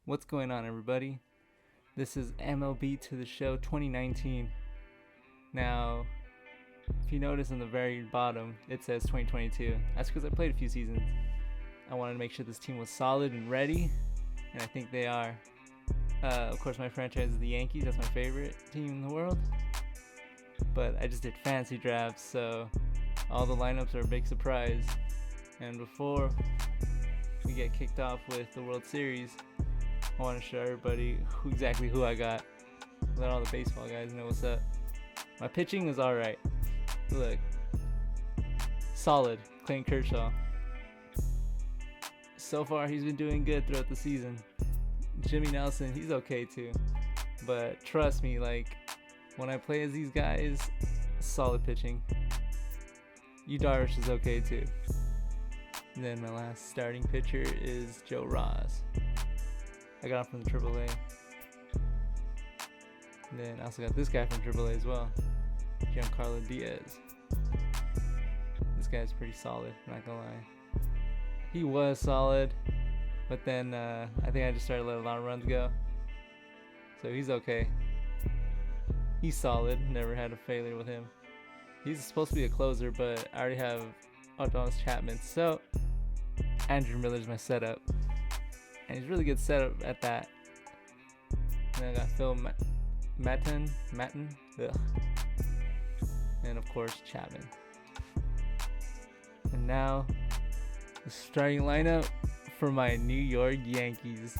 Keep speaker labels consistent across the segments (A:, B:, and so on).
A: What's going on, everybody? This is MLB to the Show 2019. Now, if you notice on the very bottom, it says 2022. That's because I played a few seasons. I wanted to make sure this team was solid and ready, and I think they are. Of course, my franchise is the Yankees. That's my favorite team in the world. But I just did fantasy drafts, so all the lineups are a big surprise. And before we get kicked off with the World Series, I want to show everybody exactly who I got. Let all the baseball guys know what's up. My pitching is alright. Look. Solid. Clayton Kershaw. So far, he's been doing good throughout the season. Jimmy Nelson, he's okay too. But trust me, when I play as these guys, solid pitching. Yu Darvish is okay too. And then my last starting pitcher is Joe Ross. I got him from the AAA. And then I also got this guy from AAA as well, Giancarlo Diaz. This guy's pretty solid, not gonna lie. He was solid, but then I think I just started letting a lot of runs go. So he's okay. He's solid, never had a failure with him. He's supposed to be a closer, but I already have Adonis Chapman. So Andrew Miller's my setup. And he's really good setup at that. And then I got Phil Maton. Ugh. And of course, Chapman. And now, the starting lineup for my New York Yankees.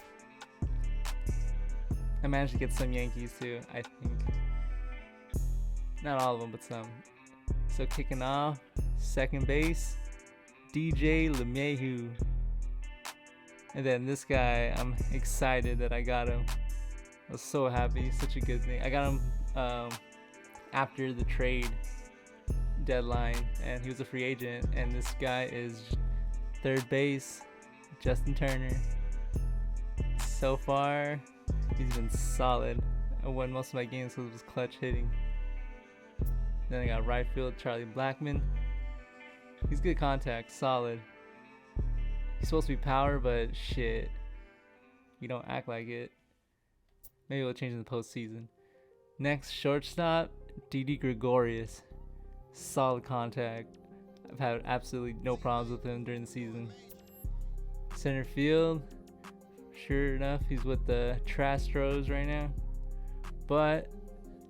A: I managed to get some Yankees too, I think. Not all of them, but some. So kicking off, second base, DJ LeMahieu. And then this guy, I'm excited that I got him. I was so happy. Such a good thing. I got him after the trade deadline, and he was a free agent. And this guy is third base, Justin Turner. So far, he's been solid. I won most of my games because of his clutch hitting. Then I got right field, Charlie Blackmon. He's good contact, solid. He's supposed to be power, but shit, you don't act like it. Maybe we'll change in the postseason. Next, shortstop, Didi Gregorius. Solid contact. I've had absolutely no problems with him during the season. Center field, sure enough, he's with the Trastros right now. But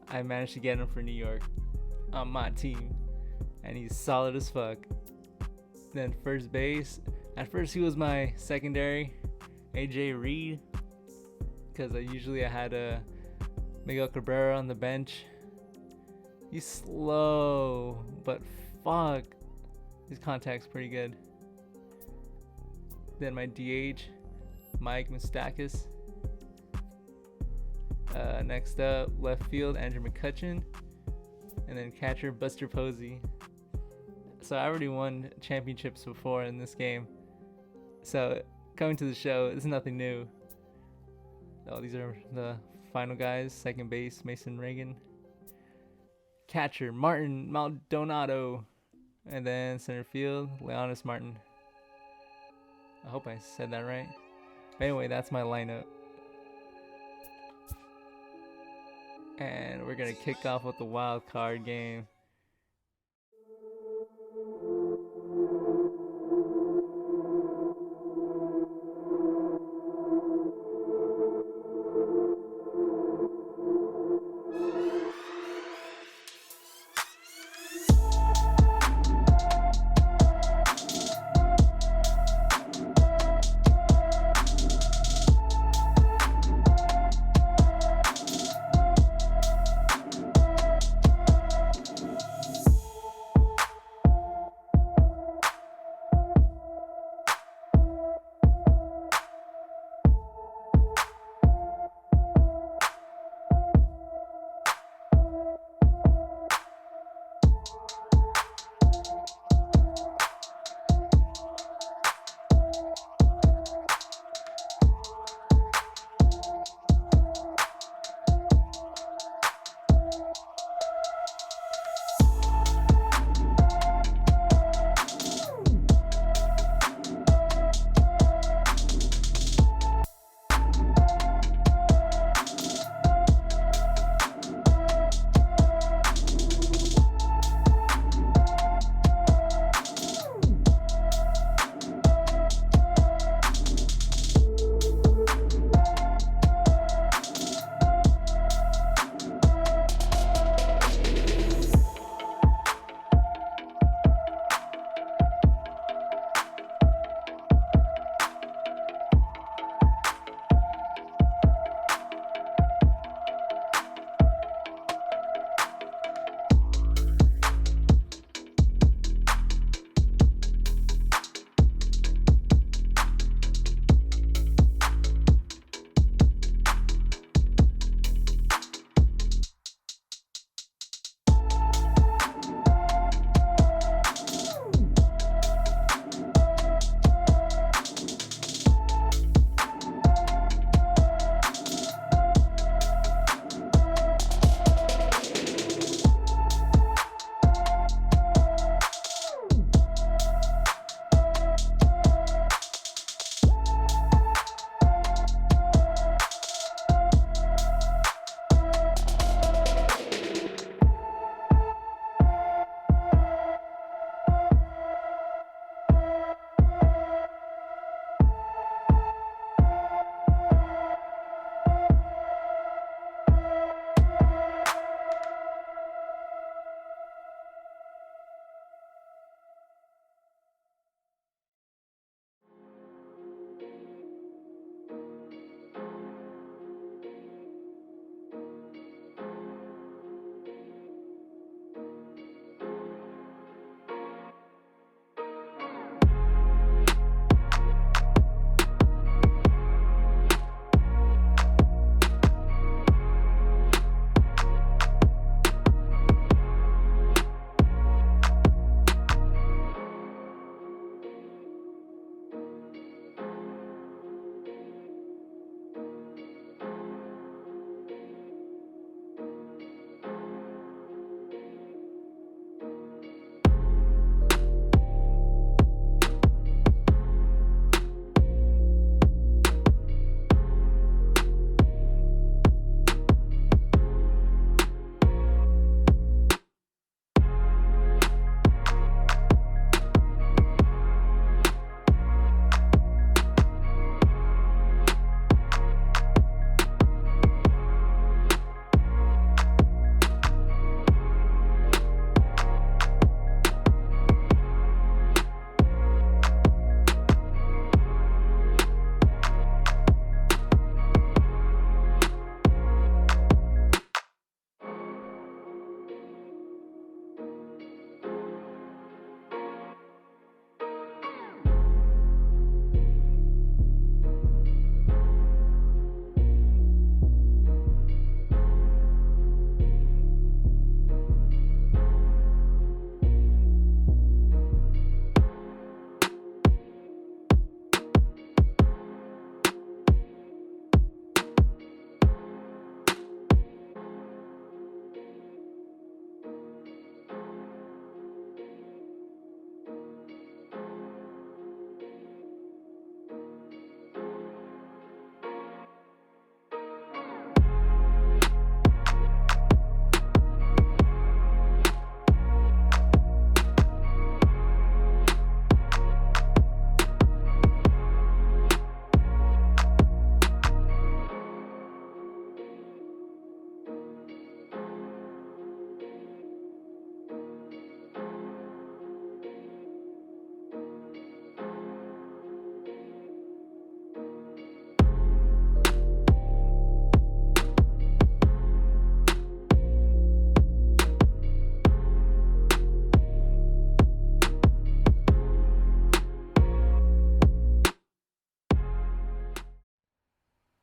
A: I managed to get him for New York on my team. And he's solid as fuck. Then first base. At first he was my secondary, AJ Reed, because I had Miguel Cabrera on the bench. He's slow, but fuck, his contact's pretty good. Then my DH, Mike Moustakas. Next up, left field, Andrew McCutchen, and then catcher, Buster Posey. So I already won championships before in this game. So, coming to the show, this is nothing new. Oh, these are the final guys. Second base, Mason Reagan. Catcher, Martin Maldonado. And then center field, Leonis Martin. I hope I said that right. But anyway, that's my lineup. And we're going to kick off with the wild card game.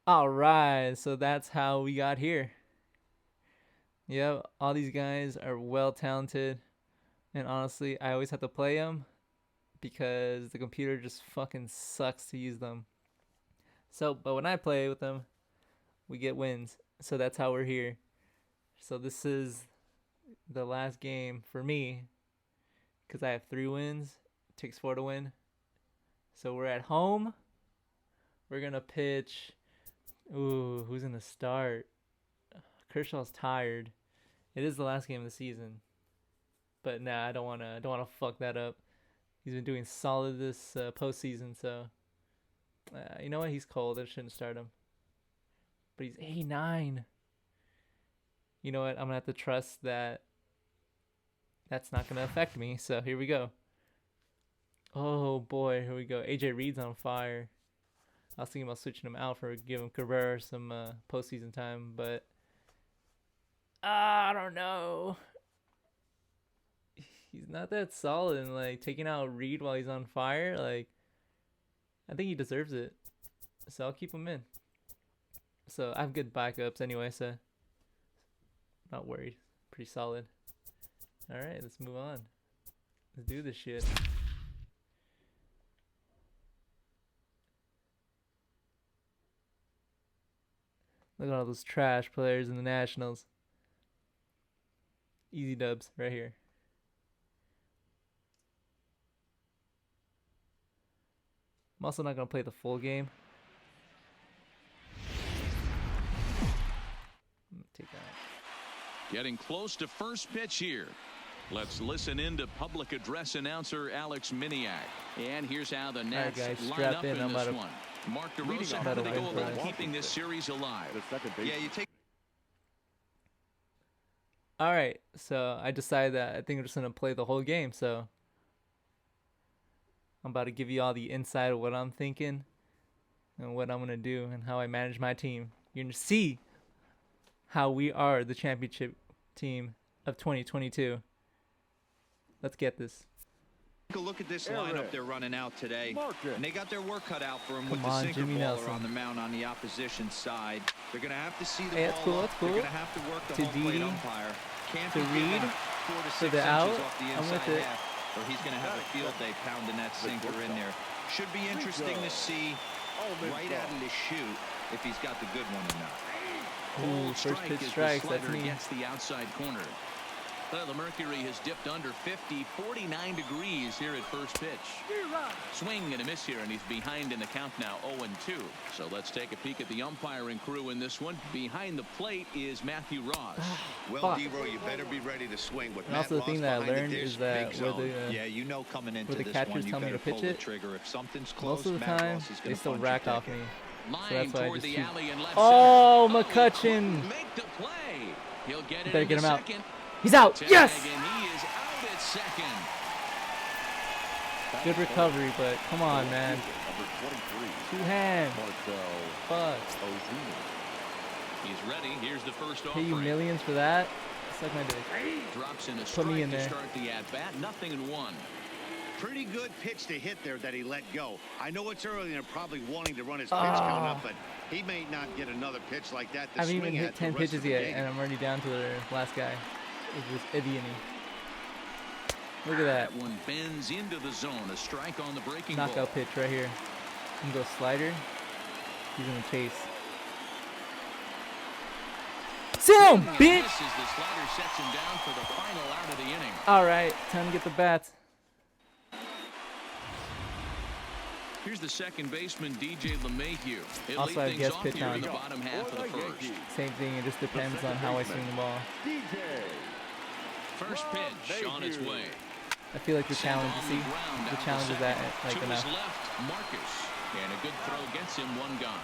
A: All right, so that's how we got here. Yeah, all these guys are well talented, and honestly, I always have to play them because the computer just fucking sucks to use them. So, but when I play with them, we get wins. So that's how we're here. So this is the last game for me because I have 3 wins. It takes 4 to win. So we're at home. We're gonna pitch. Ooh, who's gonna start? Kershaw's tired. It is the last game of the season, but nah, I don't wanna fuck that up. He's been doing solid this postseason, so you know what? He's cold. I shouldn't start him. But he's 89. You know what? I'm gonna have to trust that that's not gonna affect me. So here we go. Oh boy, here we go. AJ Reed's on fire. I was thinking about switching him out for giving Cabrera some postseason time, but I don't know. He's not that solid, and like taking out Reed while he's on fire, like I think he deserves it. So I'll keep him in. So I have good backups anyway, so not worried. Pretty solid. All right, let's move on. Let's do this shit. Look at all those trash players in the Nationals. Easy dubs right here. I'm also not going to play the full game. Take that.
B: Getting close to first pitch here. Let's listen in to public address announcer Alex Miniak. And here's how the Nats line up in this one. Mark DeRosa, how do they go about keeping this series alive?
C: Yeah, you take.
A: All right, so I decided that I think I'm just going to play the whole game, so I'm about to give you all the insight of what I'm thinking and what I'm going to do and how I manage my team. You're going to see how we are the championship team of 2022. Let's get this.
C: Take a look at this lineup they're running out today. And they got their work cut out for them with
A: Come
C: the
A: on,
C: sinker
A: Jimmy
C: baller
A: Nelson.
C: on the mound on the opposition side. They're going to have to see the
A: Hey,
C: ball
A: that's cool,
C: up.
A: that's cool.
C: They're going to have to work the
A: To
C: home plate
A: Didi,
C: umpire. Can't
A: to
C: be
A: Reed,
C: given 4 to 6
A: to the
C: inches
A: out.
C: off the
A: I'm
C: inside
A: with it.
C: half, or he's going to have a field day pounding that sinker in there. Should be interesting to see right out of the chute if he's got the good one or not.
A: Ooh, first pitch strikes, that's me.
B: Against the outside corner. Well, the mercury has dipped under 50, 49 degrees here at first pitch. Swing and a miss here, and he's behind in the count now, 0-2. So let's take a peek at the umpiring crew in this one. Behind the plate is Matthew Ross.
D: Well, D-Roy, you better be ready to swing. With
A: And also the thing that I learned is that
C: Yeah, you know coming into
A: where the
C: this
A: catchers
C: one, you
A: tell me
C: better
A: to pitch
C: pull the
A: it,
C: trigger. If something's close,
A: most of the
C: Matt
A: time
C: Ross is
A: they
C: gonna
A: still
C: punch
A: rack
C: your
A: off me.
C: ticket.
A: So
B: Line
A: that's why I
B: toward
A: just
B: the
A: shoot.
B: alley in left
A: Oh,
B: center.
A: McCutcheon.
B: Make the play. He'll get it
A: Better
B: into
A: get him out.
B: second.
A: He's out.
B: Tag,
A: Yes.
B: and he is out at second.
A: Good recovery, but come on, man. Two hands. Fuck.
B: He's ready. Here's the first
A: Pay you
B: offering.
A: millions for that? Suck my dick.
B: Drops in a
A: Put me
B: strike
A: in
B: to
A: there.
B: start the at-bat. 0-1.
D: Pretty good pitch to hit there that he let go. I know it's early and they're probably wanting to run his pitch count up, but he may not get another pitch like that to
A: I haven't
D: swing
A: even
D: at
A: hit 10
D: the rest
A: pitches
D: of the
A: yet,
D: game.
A: and I'm already down to the last guy. It's just Eviany. Look at that.
B: That one bends into the zone. A strike on the breaking
A: Knockout
B: ball.
A: pitch right here. You can go slider. He's gonna chase. Sam,
B: Swing and
A: bitch!
B: miss as the slider sets him down for the final out of the inning.
A: Alright, time to get the bats.
B: Here's the second baseman, DJ LeMahieu. He'll
A: Also, I
B: lead things
A: guess
B: off
A: pitch
B: here in
A: on.
B: the bottom half of the first.
A: Same thing, it just depends on how I swing the ball.
B: First pitch on its way.
A: I feel like the challenge,
B: On
A: you see?
B: ground
A: The
B: down
A: challenge
B: to
A: is that,
B: second.
A: like,
B: To his
A: enough.
B: left, Marcus. And a good throw gets him one gone.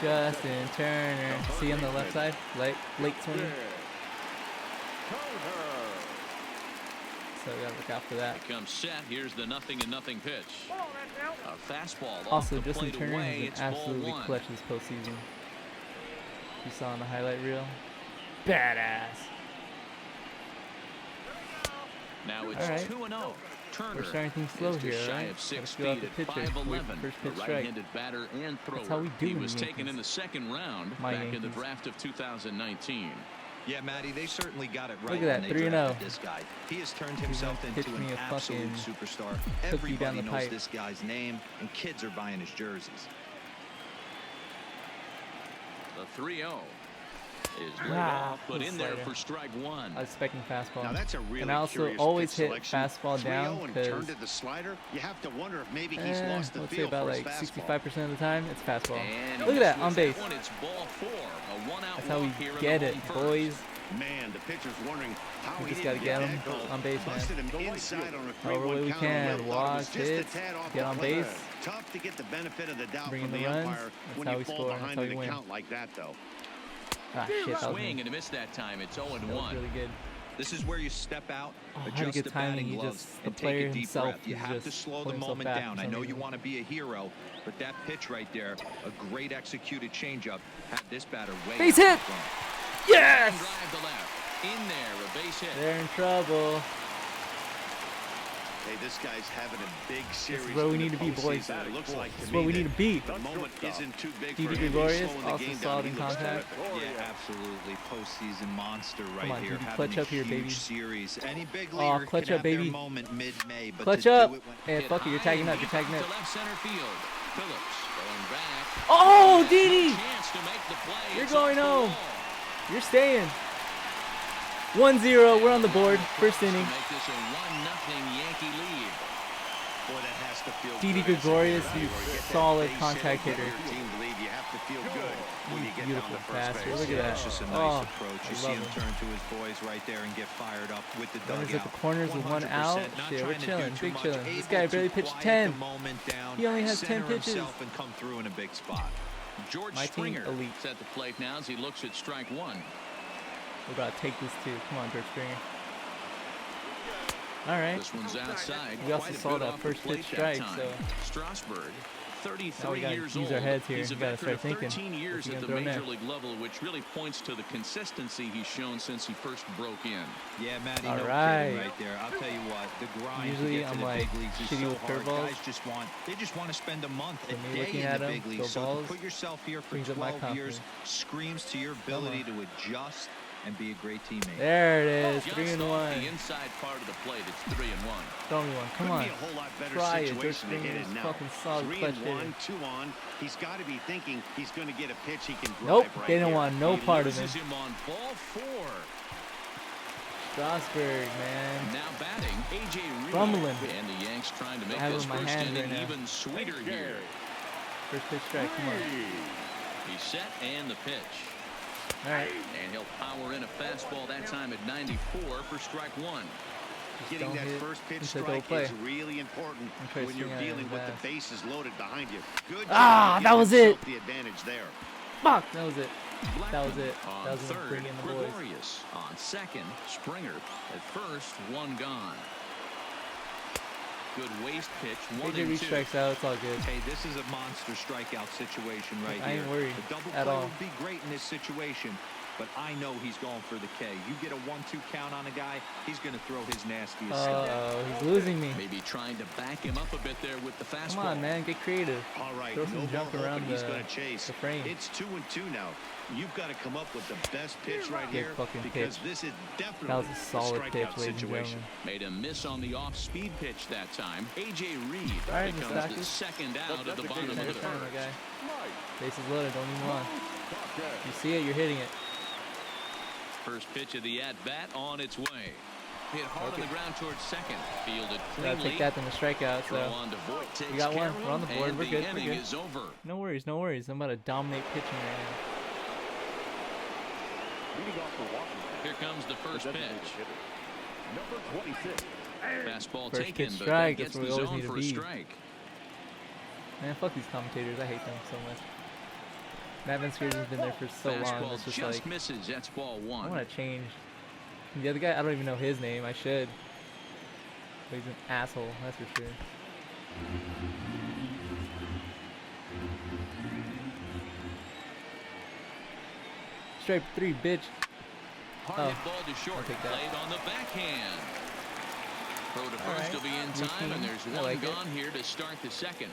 A: Justin Turner. See on the left side? Late swing. So we gotta look out for that.
B: It comes set. Here's the 0-0 pitch. A fastball off
A: Also,
B: the
A: Justin
B: plate
A: Turner
B: away.
A: has
B: It's
A: been
B: ball
A: absolutely
B: one.
A: clutch this postseason. You saw on the highlight reel. Badass.
B: Now it's
A: All right.
B: 2-0. Turner
A: We're starting things slow
B: is
A: here,
B: just shy
A: right?
B: of 6
A: Gotta
B: feet
A: feel out
B: at
A: the pitcher.
B: 5'11",
A: First
B: a
A: pitch strike.
B: right-handed batter and thrower.
A: That's how we do
B: He
A: in
B: was
A: the
B: taken in the
A: Yankees.
B: second round
A: My
B: back in the
A: Yankees.
B: draft of 2019.
C: Yeah, Matty, they certainly got it right.
A: Look at that,
C: when they
A: 3-0.
C: drafted this guy. He has turned himself
A: gonna
C: into
A: pitch
C: an
A: me a
C: absolute
A: fucking
C: superstar.
A: cookie down
C: Everybody
A: the
C: knows
A: pipe.
C: this guy's name, and kids are buying his jerseys.
B: The 3-0 is laid
A: Ah,
B: off, but in there
A: slider.
B: for strike one.
A: I was expecting fastball.
D: Now that's a really
A: and I also
D: curious
A: always
D: pitch
A: hit
D: selection.
A: fastball down
D: 3-0 and
A: because
D: turned to the slider. You have to wonder if maybe he's lost the
A: let's say
D: feel
A: about
D: for his
A: like
D: fastball.
A: 65% of the time it's fastball.
B: And
A: Look at that, on base.
B: One, it's ball 4. A one-out
A: That's how we
B: walk here in
A: get
B: the
A: it,
B: home
A: boys.
B: first.
D: Man, the pitcher's wondering how
A: We
D: he
A: just
D: didn't
A: gotta get
D: that
A: him
D: goal.
A: on base, man.
D: Busted him inside on a
A: However way
D: 3-1
A: we
D: count.
A: can,
D: Thought it was
A: walk,
D: just a
A: hits,
D: tad off
A: get
D: the
A: on
D: plate.
A: base.
D: Tough to get the benefit of the doubt
A: Bring
D: from
A: in
D: the
A: the runs.
D: umpire
A: That's
D: when
A: how
D: you
A: we
D: fall
A: score. That's
D: behind
A: how
D: in
A: we
D: a
A: win.
D: count like that, though.
A: Ah, shit, that was
B: Swing
A: me.
B: and a miss that time. It's 0-1.
A: That was really good.
C: This is where you step out,
A: Oh, had a
C: adjust
A: good
C: the
A: timing.
C: batting
A: He
C: gloves,
A: just- the
C: and
A: player
C: take a deep
A: himself
C: breath. You
A: is
C: have to
A: just
C: slow the
A: pulling himself
C: moment
A: back
C: down.
A: for
C: I
A: some
C: know you
A: reason.
C: want to be a hero, but that pitch right there, a great executed changeup, had this batter way
A: Base
C: out in
A: hit!
C: front.
A: Yes!
B: Drive to left. In there, a base hit.
A: They're in trouble.
D: Hey, this guy's having a big series.
A: where we
D: in the
A: need to be, boys.
D: postseason. It looks like
A: This is
D: to
A: where
D: me
A: we need
D: that
A: to be.
D: the moment isn't too big for
A: D.D.
D: him. He's
A: Gregorius,
D: slowing the
A: also
D: game down.
A: solid
D: He
A: in
D: looks
A: contact.
D: terrific.
C: Yeah, absolutely. Postseason monster right
A: Come on,
C: here.
A: Didi,
C: Having
A: clutch
C: a
A: up here,
C: huge
A: baby.
C: series. Any big
A: Aw,
C: leaguer
A: clutch
C: can
A: up,
C: have their
A: baby.
C: moment mid-May, but
A: Clutch
C: to
A: up.
C: do it when
A: Hey,
B: Hit
A: fuck it, you're
B: high
A: tagging
B: and
A: up. You're
B: deep
A: tagging
B: out
A: up.
B: to left center field. Phillips going back.
A: Oh,
B: Has no
A: Didi!
B: chance to make the play.
A: You're
B: It's
A: going
B: off the
A: home.
B: wall.
A: You're staying. 1-0. We're on the board. First inning.
B: To make this a 1-0 Yankee lead.
D: Boy, that has to feel
A: D.D.
D: good as a
A: Gregorius,
D: hitter.
A: he's
D: Where you get that
A: solid
D: base
A: contact
D: hit,
A: hitter.
D: Your team believe you have to feel good when you get down
A: Beautiful
D: to first
A: passer.
D: base.
A: Look at
C: Yeah,
A: that.
C: it's just a nice
A: Oh,
C: approach.
A: I
C: You see
A: love
C: him
A: him.
C: turn to his boys right there and get fired up with the
A: Runners
C: dugout.
A: at the corners with one out.
C: 100%, not
A: Shit, we're
C: trying to do
A: chilling.
C: too
A: Big
C: much,
A: chilling. This
C: able
A: guy
C: to
A: barely pitched
C: quiet
A: 10.
C: the moment down,
A: He only has 10
C: center
A: pitches.
C: himself and come through in a big spot.
B: George
A: My team,
B: Springer
A: elite.
B: is at the plate now as he looks at strike one.
A: We're about to take this too. Come on, George Springer. All right.
B: This one's outside.
A: We also
B: Quite a
A: saw
B: bit
A: that
B: off the
A: first
B: plate
A: pitch
B: that
A: strike,
B: time.
A: so-
B: Strasburg,
A: Now
B: 33
A: we gotta
B: years
A: use
B: old.
A: our heads here.
B: He's a
A: We gotta
B: veteran
A: start
B: of
A: thinking.
B: 13 years
A: What's he
B: at the
A: gonna throw
B: major
A: next?
B: league level, which really points to the consistency he's shown since he first broke in.
C: Yeah, Matty,
A: All
C: no
A: right.
C: kidding right there. I'll tell you what, the grind
A: Usually
C: to get to
A: I'm
C: the
A: like
C: big leagues is
A: shitty
C: so
A: with
C: hard.
A: curveballs.
C: Guys just want to spend a month,
A: So
C: a
A: me
C: day
A: looking
C: in
A: at
C: the
A: him,
C: big
A: throw
C: leagues. So
A: balls,
C: to put yourself here for
A: brings up my
C: 12 years
A: confidence.
C: screams to your ability to adjust and be a great teammate.
A: There it is.
B: Just
A: 3-1.
B: off the inside part of the plate, it's 3-1.
A: Throw me one. Come
D: Couldn't
A: on.
D: be a whole lot better
A: Try it. George
D: situation to hit
A: Springer's
D: it now.
A: fucking solid
D: 3
A: clutch
D: and
A: hitter.
D: 1, 2 on. He's got to be thinking he's going to get a pitch he can drive
A: Nope.
D: right
A: They didn't
D: here.
A: want no
B: He
A: part of him.
B: loses him on ball 4.
A: Strasburg, man.
B: Now batting, A.J. Reed.
A: Rumbling.
B: And the Yanks trying to make
A: I have it
B: this
A: in my
B: first
A: hand
B: inning
A: right now.
B: even sweeter here.
A: First pitch strike. Come on.
B: He's set and the pitch.
A: All right.
B: And he'll power in a fastball that time at 94 for strike one.
A: Just
D: Getting
A: don't
D: that
A: hit
D: first pitch
A: into the
D: strike
A: play.
D: is really important
A: I'm trying to
D: when you're
A: swing at it
D: dealing with the
A: fast.
D: bases loaded behind you. Good
A: Ah,
D: job
A: that was
D: giving
A: it.
D: himself the advantage there.
A: Fuck. That was it.
B: Blackman
A: That was it.
B: On
A: That was gonna
B: third,
A: bring in the boys.
B: Gregorius on second. Springer at first, one gone. Good waist pitch, 1
A: AJ
B: and
A: Reed
B: 2.
A: strikes out. It's all good.
C: Hey, this is a monster strikeout situation right
A: I
C: here.
A: ain't worried
C: The double
A: at
C: play
A: all.
C: would be great in this situation, but I know he's going for the K. You get a 1-2 count on a guy, he's going to throw his nastiest stuff.
A: Oh, he's losing me.
B: Maybe trying to back him up a bit there with the fastball.
A: Come on, man. Get creative.
D: All right,
A: Throw some
D: no
A: jump
D: more
A: around
D: hoping he's
A: the-
D: going to chase.
A: the frame.
D: It's 2-2 now. You've got to come up with the best pitch right
A: Good
D: here
A: fucking
D: because
A: pitch.
D: this is definitely
A: That was a solid
D: strikeout
A: pitch, ladies and
D: situation.
A: gentlemen.
B: Made a miss on the off-speed pitch that time. A.J. Reed
A: All right,
B: becomes
A: Mr.
B: the
A: Akis.
B: second out at the bottom of
A: Every
B: the
A: time,
B: first.
A: my guy. Bases loaded. Don't even want. You see it, you're hitting it.
B: First pitch of the at-bat on its way. Hit hard
A: Okay.
B: on the ground towards second. Fielded
A: Gotta
B: cleanly.
A: take that than a strikeout.
B: Throw
A: So
B: on to Voit, takes
A: we got
B: care
A: one.
B: of
A: We're on the
B: him,
A: board.
B: and
A: We're
B: the
A: good. We're
B: inning
A: good.
B: is over.
A: no worries, no worries. I'm about to dominate pitching right now.
B: Here comes the first pitch. Fastball
A: First
B: taken,
A: pitch
B: but
A: strike,
B: that gets
A: that's where
B: the
A: we always
B: zone
A: need to
B: for a
A: be.
B: strike.
A: Man, fuck these commentators. I hate them so much. Matt Vinskers has been there for so long.
B: Fastball
A: It's just
B: just
A: like
B: misses. That's ball
A: I
B: one.
A: want to change. And the other guy, I don't even know his name. I should. But he's an asshole. That's for sure. Strike 3, bitch.
B: Hard
A: Oh,
B: hit ball to short.
A: I'll take that.
B: Played on the backhand. Throw to first will be in time, and there's one
A: like
B: gone here to start the second.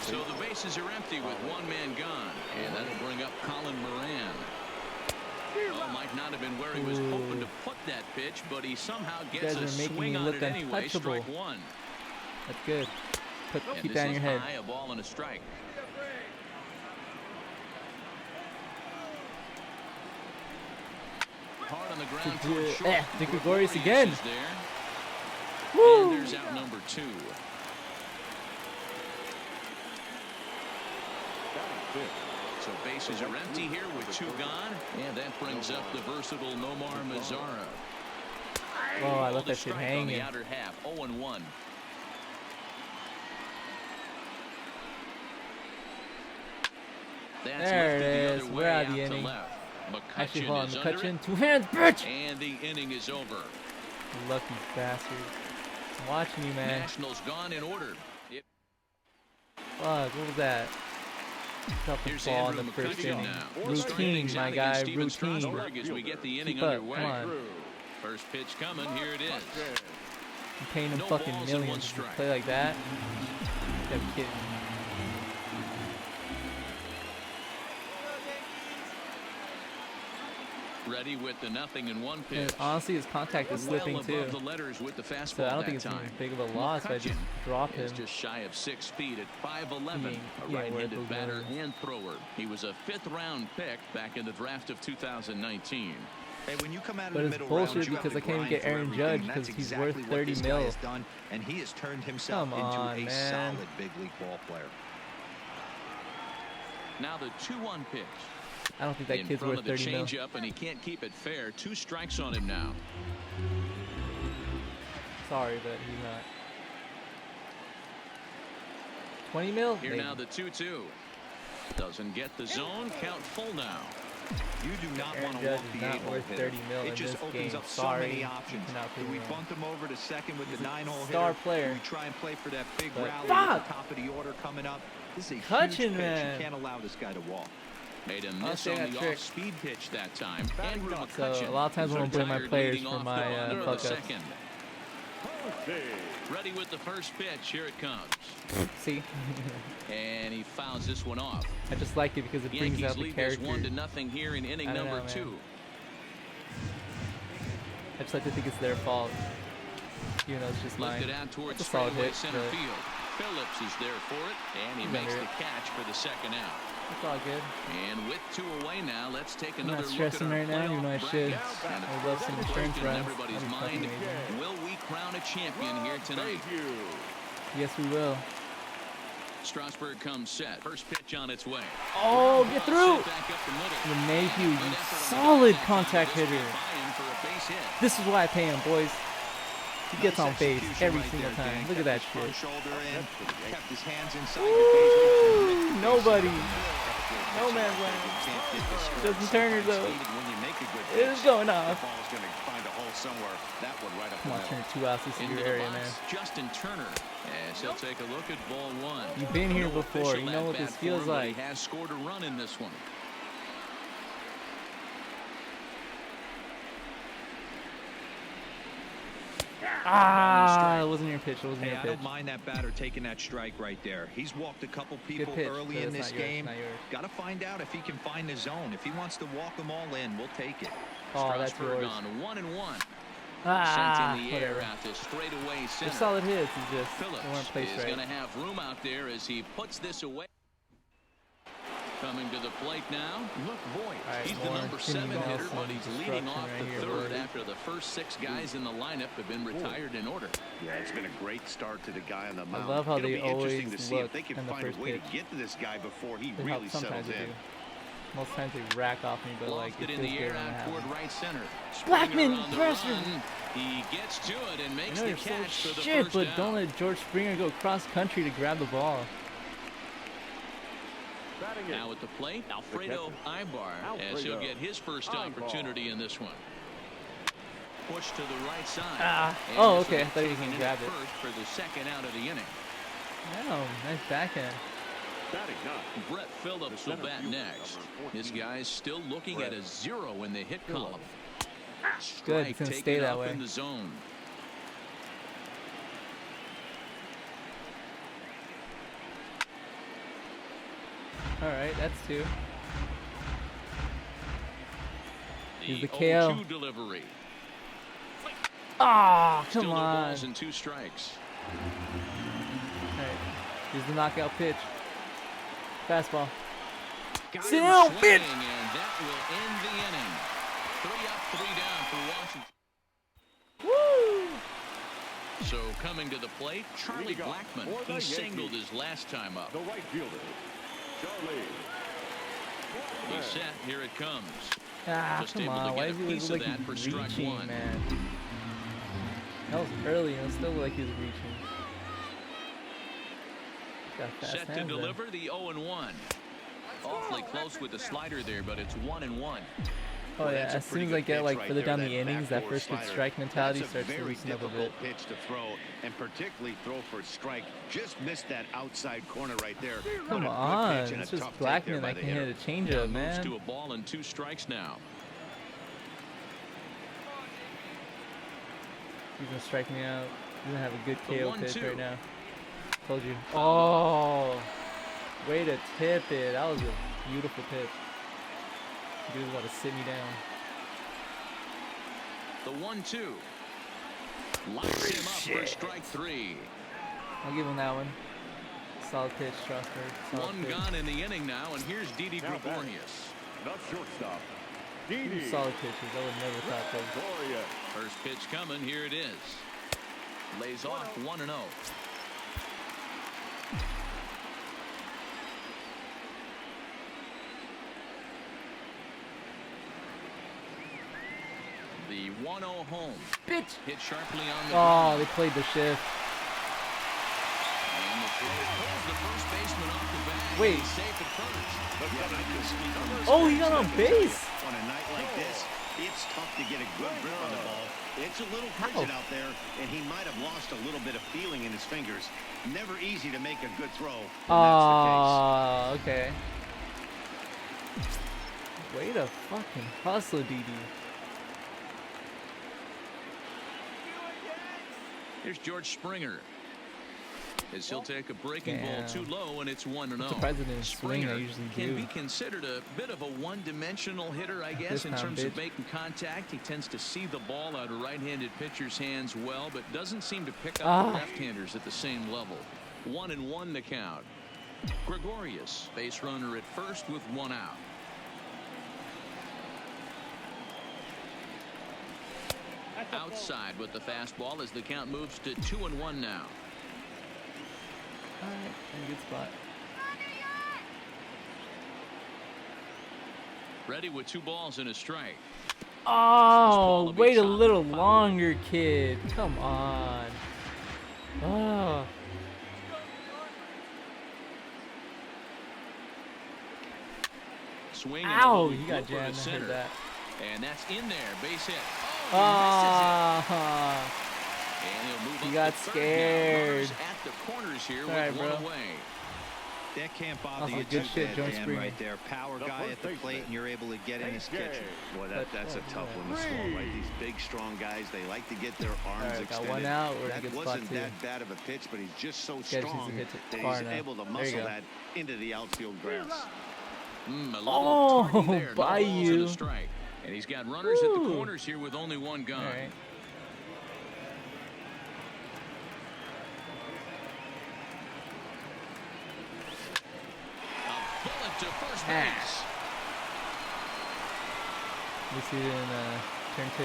B: So the bases are empty with one man gone, and that'll bring up Colin Moran. Well, might not have been where he was hoping to put that pitch, but he somehow gets a swing on it anyway. Strike one.
A: That's good. Keep that in your head.
B: High, a ball and a strike. Hard on the ground towards short.
A: Gregorius again.
B: Woo! And there's out number 2. So bases are empty here with 2 gone, and that brings up the versatile Nomar Mazara.
A: Oh, I left that shit hanging.
B: On the outer half, 0-1.
A: There it is. We're out of the inning. Actually, hold on. McCutcheon, 2 hands, bitch!
B: And the inning is over.
A: Lucky bastard. I'm watching you, man.
B: Nationals gone in order.
A: Fuck, what was that? Tough ball in the first inning. Routine, my guy, routine.
B: As we get the inning
A: Keep up,
B: underway.
A: come on.
B: First pitch coming, here it is.
A: I'm paying him fucking millions to play like that. You gotta be kidding me.
B: Ready with the 0-1 pitch.
A: And honestly, his contact is slipping too.
B: The letters with the fastball
A: So I don't think it's
B: time.
A: big of a loss if I just drop him.
B: He's just shy of 6 feet at 5'11", a right-handed batter and thrower. He was a 5th-round pick back in the draft of 2019.
C: Hey, when you come out
A: But
C: in
A: it's
C: the middle
A: bullshit
C: round, you
A: because
C: have
A: I
C: to
A: can't even get
C: grind for
A: Aaron
C: everything.
A: Judge because
C: That's
A: he's
C: exactly
A: worth
C: what
A: 30
C: this guy
A: mil.
C: has done, and he has turned himself
A: Come
C: into
A: on,
C: a
A: man.
C: solid big league ball player.
B: Now the 2-1 pitch.
A: I don't think that kid's worth 30 mil.
B: Change up, and he can't keep it fair. 2 strikes on him now.
A: Sorry, but he's not. 20 mil?
B: Here now the 2-2. Doesn't get the zone. Count full now.
C: You do not
A: Aaron
C: want to
A: Judge
C: walk
A: is
C: the
A: not
C: eight-hole
A: worth
C: hitter.
A: 30 mil
C: It
A: in
C: just
A: this
C: opens
A: game.
C: up so
A: Sorry.
C: many options. Do we bunt him over to second with the 9-hole hitter?
A: Star player.
C: Do we try and play for that big
A: But
C: rally
A: fuck!
C: at the top of the order coming up? This is a huge
A: Hutchin,
C: pitch.
A: man.
C: You can't allow this guy to walk.
B: Made a miss on the off-speed pitch that time. Andrew McCutcheon.
A: So a lot of times when I blame my players for my fuck-ups.
B: Ready with the first pitch. Here it comes.
A: See?
B: And he fouls this one off.
A: I just like it because it brings
B: Yankees
A: out the
B: lead this
A: character.
B: 1-0 here in inning number 2.
A: I just like to think it's their fault. Even though it's just mine.
B: Lifted out towards
A: That's a solid
B: straightaway
A: hit,
B: center
A: but
B: field. Phillips is there for it, and he makes the catch for the second out.
A: It's all good.
B: And with 2 away now, let's take
A: I'm
B: another
A: not
B: look at
A: stressing
B: our
A: right now, even though I
B: playoff
A: should.
B: brackets. And
A: I would love some insurance
B: in
A: runs.
B: everybody's
A: That'd be fucking
B: mind,
A: amazing.
B: will we crown a champion here tonight?
A: Yes, we will.
B: Strasburg comes set. First pitch on its way.
A: Oh, get through!
B: Back up the middle.
A: LeMahieu, you
B: Good effort on
A: solid
B: the
A: contact
B: This
A: hitter.
B: will buy him for a base hit.
A: This is why I pay him, boys. He gets on base
C: Execution
A: every
C: right
A: single
C: there,
A: time.
C: gang.
A: Look at that
C: Kept his front
A: shit.
C: shoulder in, kept his hands inside the base.
A: Nobody.
C: No
A: No man's land. Justin
D: So
A: Turner, though.
D: speed, when you make a good
A: It is
D: pitch,
A: going
D: the
A: off.
D: ball's going to find a hole somewhere. That one right up
A: Come
D: the
A: on,
D: middle.
A: Turner, 2 outs. This is
B: Into
A: your
B: the
A: area,
B: box,
A: man.
B: Justin Turner. As he'll take a look at ball 1.
A: You've been here
B: No
A: before.
B: official
A: You know what
B: at-bat
A: this feels
B: for him, but
A: like.
B: He has scored a run in this one.
A: Ah, it wasn't your pitch. It wasn't
C: Hey,
A: your
C: I
A: pitch.
C: don't mind that batter taking that strike right there. He's walked a couple people
A: pitch,
C: early
A: but
C: in
A: it's
C: this
A: not yours,
C: game.
A: not yours.
C: Got to find out if he can find the zone. If he wants to walk them all in, we'll take it.
A: Oh, that's
B: Strasburg
A: yours.
B: on 1-1.
A: Ah,
B: Sent in the air
A: whatever.
B: out to straightaway
A: They're
B: center.
A: solid hits. It's just they weren't
B: Phillips
A: placed
B: is
A: right.
B: going to have room out there as he puts this away. Coming to the plate now, Luke Voigt.
A: Right,
B: He's the
A: more
B: number
A: Jimmy
B: 7 hitter,
A: Nelson
B: but he's leading
A: destruction
B: off
A: right
B: the
A: here,
B: third
A: boys.
B: after the first 6 guys in the lineup have been retired in order.
D: Yeah, it's been a great start to the guy on the mound.
A: love how
D: It'll
A: they
D: be interesting
A: always
D: to see if
A: look
D: they can
A: in the
D: find a
A: first
D: way
A: pitch.
D: to get to this guy before he
A: They
D: really
A: help sometimes
D: settles
A: they
D: in.
A: do. Most times they rack off me, but like
B: Lofted
A: it
B: in
A: feels
B: the
A: good
B: air
A: when it
B: out toward
A: happens.
B: right center.
A: Blackman,
B: Springer on the
A: pressure.
B: run. He gets to it and
A: I
B: makes
A: know
B: the
A: you're so
B: catch for the
A: shit,
B: first
A: but
B: down.
A: don't let George Springer go cross country to grab the ball.
B: Now at the plate, Alfredo Ibar, as he'll get his first opportunity in this one. Push to the right side.
A: Ah.
B: And
A: Oh,
B: this
A: okay.
B: will
A: I thought he was
B: taken
A: gonna
B: in
A: grab
B: at
A: it.
B: first for the second out of the inning.
A: Oh, nice backhand.
B: Brett Phillips will bat next. This guy's still looking at a 0 in the hit column.
A: Good, it's gonna stay that way.
B: In the zone.
A: All right, that's 2. Here's the KO.
B: 0-2 delivery.
A: Ah,
B: Still
A: come
B: no
A: on.
B: balls and 2 strikes.
A: All right, here's the knockout pitch. Fastball.
B: Got
A: Sit
B: him
A: down,
B: swinging,
A: bitch.
B: and that will end the inning. 3 up, 3 down for Washington.
A: Woo!
B: So coming to the plate, Charlie Blackmon. He singled his last time up.
E: The right fielder, Charlie.
B: He's set. Here it comes.
A: Ah,
B: Just
A: come
B: able
A: on.
B: to
A: Why
B: get
A: does
B: a
A: he
B: piece
A: look
B: of
A: like
B: that for
A: he's
B: strike
A: reaching,
B: 1.
A: man? That was early, and it still looked like he was reaching. Got fast
B: Set to
A: hands, though.
B: deliver the 0-1. Awfully close with the slider there, but it's 1-1.
A: Oh
D: Well,
A: yeah,
D: that's a
A: as soon
D: pretty
A: as
D: good
A: I get
D: pitch
A: like
D: right
A: further
D: there,
A: down the innings, that
D: backdoor
A: first good
D: slider.
A: strike mentality
D: That's
A: starts to
D: very
A: loosen up a bit.
D: difficult pitch to throw, and particularly throw for a strike. Just missed that outside corner right there.
A: Come
D: What a good
A: on,
D: pitch and
A: it's
D: a
A: just
D: tough take there
A: Blackmon
D: by
A: that
D: the
A: can hit
D: hitter.
A: a changeup,
B: Moves
A: man.
B: to a ball and 2 strikes now.
A: He's gonna strike me out. He's gonna have a good
B: The
A: KO
B: 1-2.
A: pitch right now. Told you. Oh, way to tip it. That was a beautiful pitch. He was about to sit me down.
B: The 1-2. Locks him up for strike 3.
A: I'll give him that one. Solid pitch, Strasburg. Solid
B: One
A: pitch.
B: gone in the inning now, and here's Didi
E: Now batting.
B: Gregorius.
E: The shortstop,
A: Two
E: Didi.
A: solid pitches. I would never thought that.
E: Gregorius.
B: First pitch coming. Here it is. Lays off 1-0. The 1-0 home.
A: Bitch!
B: Hit sharply on the
A: Oh,
B: ground.
A: they played the shift.
B: And the throw pulls the first baseman off the bag.
A: Wait.
B: He's safe at first.
A: Oh, he got on base.
D: On a night like this, it's tough to get a good grip on the ball. It's a little frigid out there, and he might have lost a little bit of feeling in his fingers. Never easy to make a good throw.
A: Oh, okay. Way to fucking hustle, DD.
B: Here's George Springer. As he'll take a breaking ball too low, and it's 1-0.
A: surprised it didn't swing.
B: Springer
A: I usually
B: can
A: do.
B: be considered a bit of a one-dimensional hitter, I guess,
A: This
B: in
A: time,
B: terms of
A: bitch.
B: making contact. He tends to see the ball out of right-handed pitcher's hands well, but doesn't seem to pick up the left-handers at the same level. 1-1 the count. Gregorius, base runner at first with 1 out. Outside with the fastball as the count moves to 2-1 now.
A: Alright, in a good spot.
B: Ready with 2 balls and a strike.
A: Oh, wait a little longer, kid. Come on. Oh.
B: Swing.
A: Ow,
B: and a
A: you got
B: loop over
A: jammed. I
B: center.
A: heard that.
B: And that's in there. Base hit. Oh,
A: Ah.
B: he misses it. And he'll move
A: You
B: up
A: got
B: to third now.
A: scared.
B: Runners at the corners here with
A: Alright,
B: 1
A: bro.
B: away.
C: That can't bother
A: Oh,
C: you
A: good
C: too
A: shit,
C: bad,
A: Joe
C: Dan,
A: Springer.
C: right there. Power
E: The
C: guy
E: first
C: at the plate,
E: baseman.
C: and you're able to get in his kitchen.
D: Boy, that's a tough one to
E: Three.
D: swallow, right? These big, strong guys, they like to get their arms
A: Alright, got
D: extended.
A: one out. We're in a
D: That
A: good spot,
D: wasn't
A: too.
D: that bad of a pitch, but he's just so
A: Guy just needs to
D: strong
A: hit it
D: that
A: far
D: he's
A: enough.
D: able to
A: There you
D: muscle
A: go.
D: that into the outfield grass.
B: A little
A: Oh,
B: tardy there. No
A: by
B: balls and
A: you.
B: a strike. And he's got runners at the corners here with only 1 gone.
A: Alright.
B: A bullet to first
A: Ah.
B: base.
A: We see it in turn 2.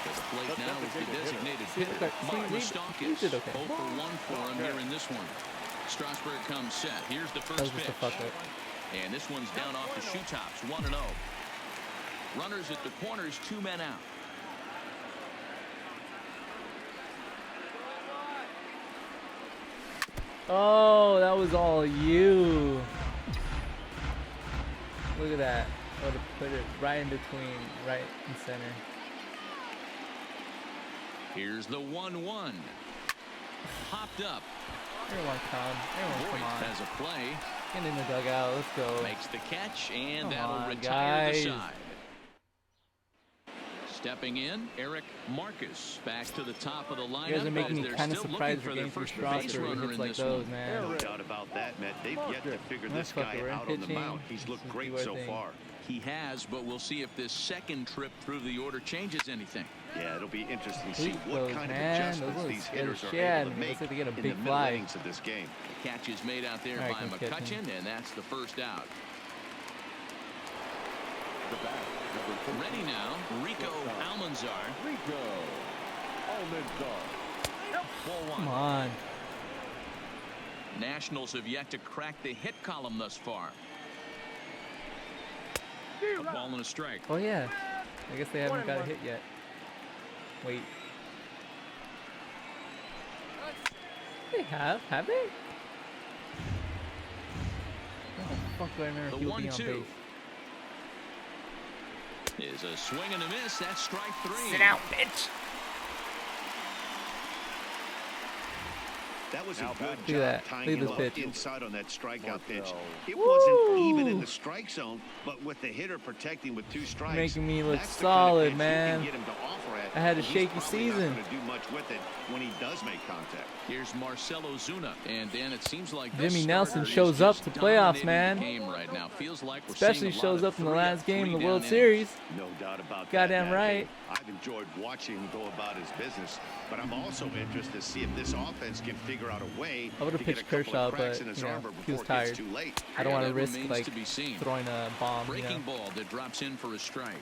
B: To the plate now is the designated
A: See,
B: hitter,
A: okay, see,
B: Mark
A: we
B: Moustakas.
A: did okay.
B: 0 for 1 for him here in this one. Strasburg comes set. Here's the
A: That
B: first
A: was just a
B: pitch.
A: fuck up.
B: And this one's down off the shoe tops, 1-0. Runners at the corners, 2 men out.
A: Oh, that was all you. Look at that. I would have put it right in between, right and center.
B: Here's the 1-1. Popped up.
A: Everyone come. Everyone
B: Voigt
A: come on.
B: has a play.
A: Get in the dugout. Let's go.
B: Makes the catch, and
A: Come
B: that'll
A: on,
B: retire
A: guys.
B: the side. Stepping in, Eric Marcus back to the top of the lineup.
A: You guys are making me
B: They're
A: kind of
B: still
A: surprised
B: looking
A: for
B: for
A: getting
B: their
A: through
B: first base
A: Strasburg
B: runner
A: hits
B: in
A: like
B: this
A: those,
B: one.
A: man.
D: No doubt about that, Matt. They've yet to figure this guy out on the mound. He's looked great so far.
B: He has, but we'll see if this second trip through the order changes anything.
D: Yeah, it'll be interesting to see
A: Please
D: what
A: those,
D: kind of
A: man.
D: adjustments
A: Those
D: these
A: scare the
D: hitters are
A: shit out
D: able
A: of
D: to
A: me.
D: make
A: Looks like they get a
D: in the
A: big
D: middle
A: fly.
D: innings of this game.
B: The catch is made out there
A: All right,
B: by
A: keep catching.
B: McCutchen, and that's the first out.
E: The bat, number 15.
B: Ready now, Rico Almanzar.
E: Rico Almanzar.
B: Ball
A: Come
B: one.
A: on.
B: Nationals have yet to crack the hit column thus far. A ball and a strike.
A: Oh, yeah. I guess they haven't got a hit yet. Wait. They have they? How the fuck do I remember
B: The
A: if he'll be on
B: 1-2
A: base?
B: is a swing and a miss. That's strike three.
A: Sit out, bitch.
D: That was a
E: Now
D: good
E: back.
A: Look
D: job
A: at that.
D: tying
A: Look at
D: him
A: this
D: up
A: pitch.
D: inside on that strikeout pitch.
E: Marcel.
D: It wasn't
A: Woo!
D: even in the strike zone, but with the hitter protecting with 2 strikes,
A: Making me look
D: that's the
A: solid,
D: kind of pitch
A: man.
D: you can get him to offer at,
A: I had a
D: but he's
A: shaky
D: probably
A: season.
D: not gonna do much with it when he does make contact.
B: Here's Marcelo Zuna, and Dan, it seems like
A: Jimmy
B: this
A: Nelson
B: starter is
A: shows up
B: just
A: to playoffs,
B: dominating
A: man.
B: the game right now. Feels like we're
A: Especially
B: seeing a lot
A: shows
B: of
A: up in the
B: 3
A: last game in the World
B: down
A: Series.
D: No doubt about
A: Goddamn
D: that.
A: right.
D: I've enjoyed watching him go about his business, but I'm also interested to see if this offense can figure out a way
A: I would've
D: to get a
A: pitched
D: couple
A: Kershaw,
D: of cracks
A: but,
D: in his
A: you know,
D: armor
A: he was
D: before it gets
A: tired.
D: too late.
A: I don't want to
B: That
A: risk,
B: remains
A: like,
B: to be seen.
A: throwing a bomb, you
B: Breaking
A: know?
B: ball that drops in for a strike.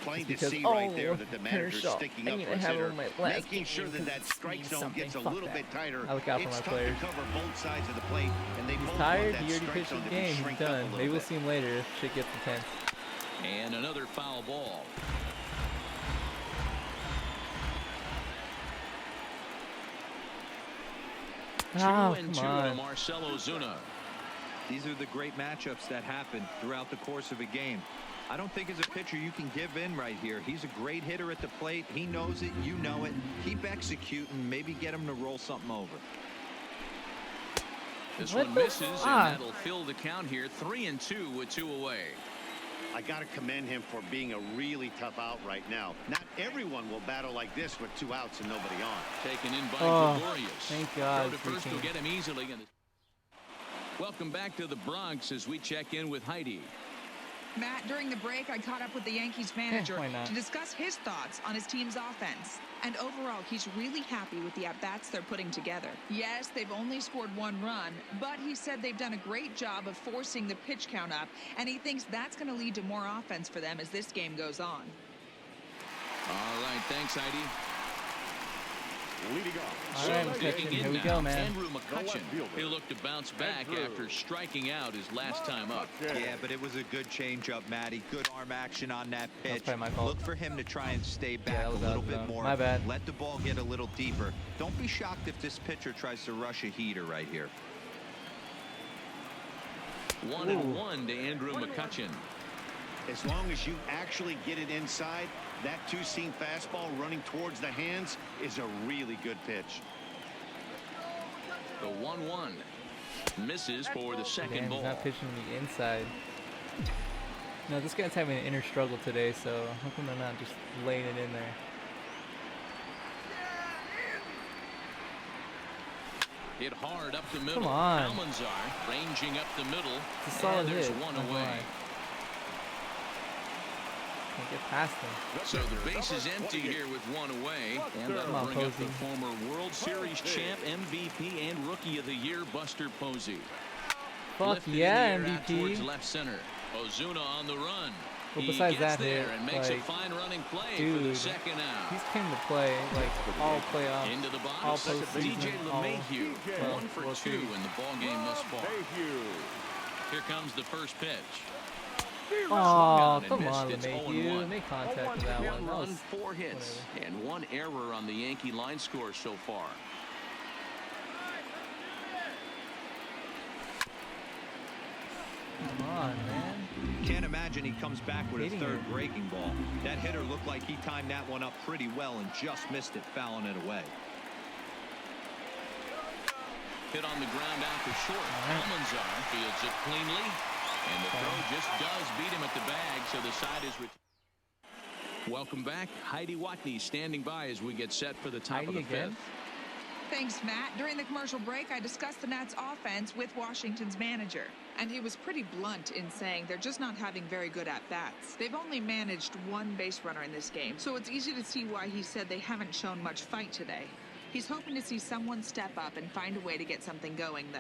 D: Plain to
A: Because,
D: see right there that the manager's
A: Kershaw,
D: sticking
A: I
D: up
A: need
D: for
A: to
D: his
A: have
D: hitter,
A: him on my last
D: making sure
A: game
D: that that
A: because
D: strike
A: it's
D: zone
A: something.
D: gets a
A: Fuck
D: little
A: that.
D: bit tighter.
A: I look out for
D: It's
A: my
D: tough
A: players.
D: to cover both sides of the plate, and they
A: He's
D: both
A: tired.
D: want that
A: He already
D: strike
A: pitched
D: zone
A: his
D: to be
A: game. He's
D: shrinked up a
A: done.
D: little
A: Maybe we'll
D: bit.
A: see him later if shit gets intense.
B: And another foul ball.
A: Oh,
B: 2-2
A: come
B: to
A: on.
B: Marcelo Zuna.
C: These are the great matchups that happen throughout the course of a game. I don't think as a pitcher you can give in right here. He's a great hitter at the plate. He knows it. You know it. Keep executing. Maybe get him to roll something over.
B: This
A: What
B: one
A: the
B: misses, and
A: fuck?
B: that'll fill the count here. 3-2 with 2 away.
D: I got to commend him for being a really tough out right now. Not everyone will battle like this with 2 outs and nobody on.
B: Taken in by
A: Oh,
B: Gregorius.
A: thank God,
B: Throw to first will
A: freaking-
B: get him easily. Welcome back to the Bronx as we check in with Heidi.
F: Matt, during the break, I caught up with the Yankees manager
A: why not?
F: to discuss his thoughts on his team's offense. And overall, he's really happy with the at-bats they're putting together. Yes, they've only scored 1 run, but he said they've done a great job of forcing the pitch count up, and he thinks that's going to lead to more offense for them as this game goes on.
B: All right, thanks, Heidi.
E: Leading off.
A: All right,
B: Taking
A: McCutchen,
B: in
A: here we
B: now,
A: go, man.
B: Andrew McCutchen.
E: fielder,
B: He'll look to bounce back
E: Andrew.
B: after striking out his last time up.
C: Yeah, but it was a good changeup, Matty. Good arm action on that pitch.
A: probably my fault.
C: Look for him to try and stay back
A: that
C: a
A: was
C: little
A: out of
C: bit
A: zone.
C: more.
A: My bad.
C: Let the ball get a little deeper. Don't be shocked if this pitcher tries to rush a heater right here.
B: 1-1 to Andrew McCutchen.
D: As long as you actually get it inside, that 2-seam fastball running towards the hands is a really good pitch.
B: The 1-1 misses for the second
A: Damn, he's
B: ball.
A: not pitching the inside. No, this guy's having an inner struggle today, so how come they're not just laying it in there?
B: Hit hard up the middle.
A: Come on.
B: Almanzar ranging up the middle.
A: It's a solid
B: and there's
A: hit.
B: one
A: Not gonna
B: away.
A: lie. Can't get past him.
B: So the base is empty here with 1 away. And
A: Come
B: that'll
A: on,
B: bring up the
A: Posey.
B: former World Series champ, MVP, and Rookie of the Year, Buster Posey.
A: Fuck
B: Lifted
A: yeah,
B: in the air out towards
A: MVP.
B: left center. Ozuna on the run.
A: Well,
B: He
A: besides
B: gets
A: that
B: there
A: hit,
B: and makes a
A: like,
B: fine running play for the
A: dude,
B: second out.
A: He's came to play, like, all playoffs.
B: Into the
A: all
B: box,
A: postseason,
B: DJ
A: all-
B: LeMahieu,
A: well,
B: 1 for
A: World
B: 2
A: Series.
B: in the ball game thus far.
E: Mayhew.
B: Here comes the first pitch.
A: Oh,
B: and
A: come
B: missed.
A: on,
B: It's
A: LeMahieu.
B: 0-1.
A: Make contact with that one.
B: One
A: That
B: run,
A: was,
B: 4 hits, and 1 error on the Yankee line score so far.
A: come on, man.
C: Can't imagine he comes back with a
A: Hitting
C: third
A: it.
C: breaking ball. That hitter looked like he timed that one up pretty well and just missed it, fouling it away.
B: Hit on the ground out to short.
A: right.
B: Almanzar fields it cleanly, and the throw just does beat him at the bag, so the side is Welcome back. Heidi Watney standing by as we get set for the top of the fifth.
F: Thanks, Matt. During the commercial break, I discussed the Nats' offense with Washington's manager. And he was pretty blunt in saying they're just not having very good at-bats. They've only managed one base runner in this game, so it's easy to see why he said they haven't shown much fight today. He's hoping to see someone step up and find a way to get something going, though.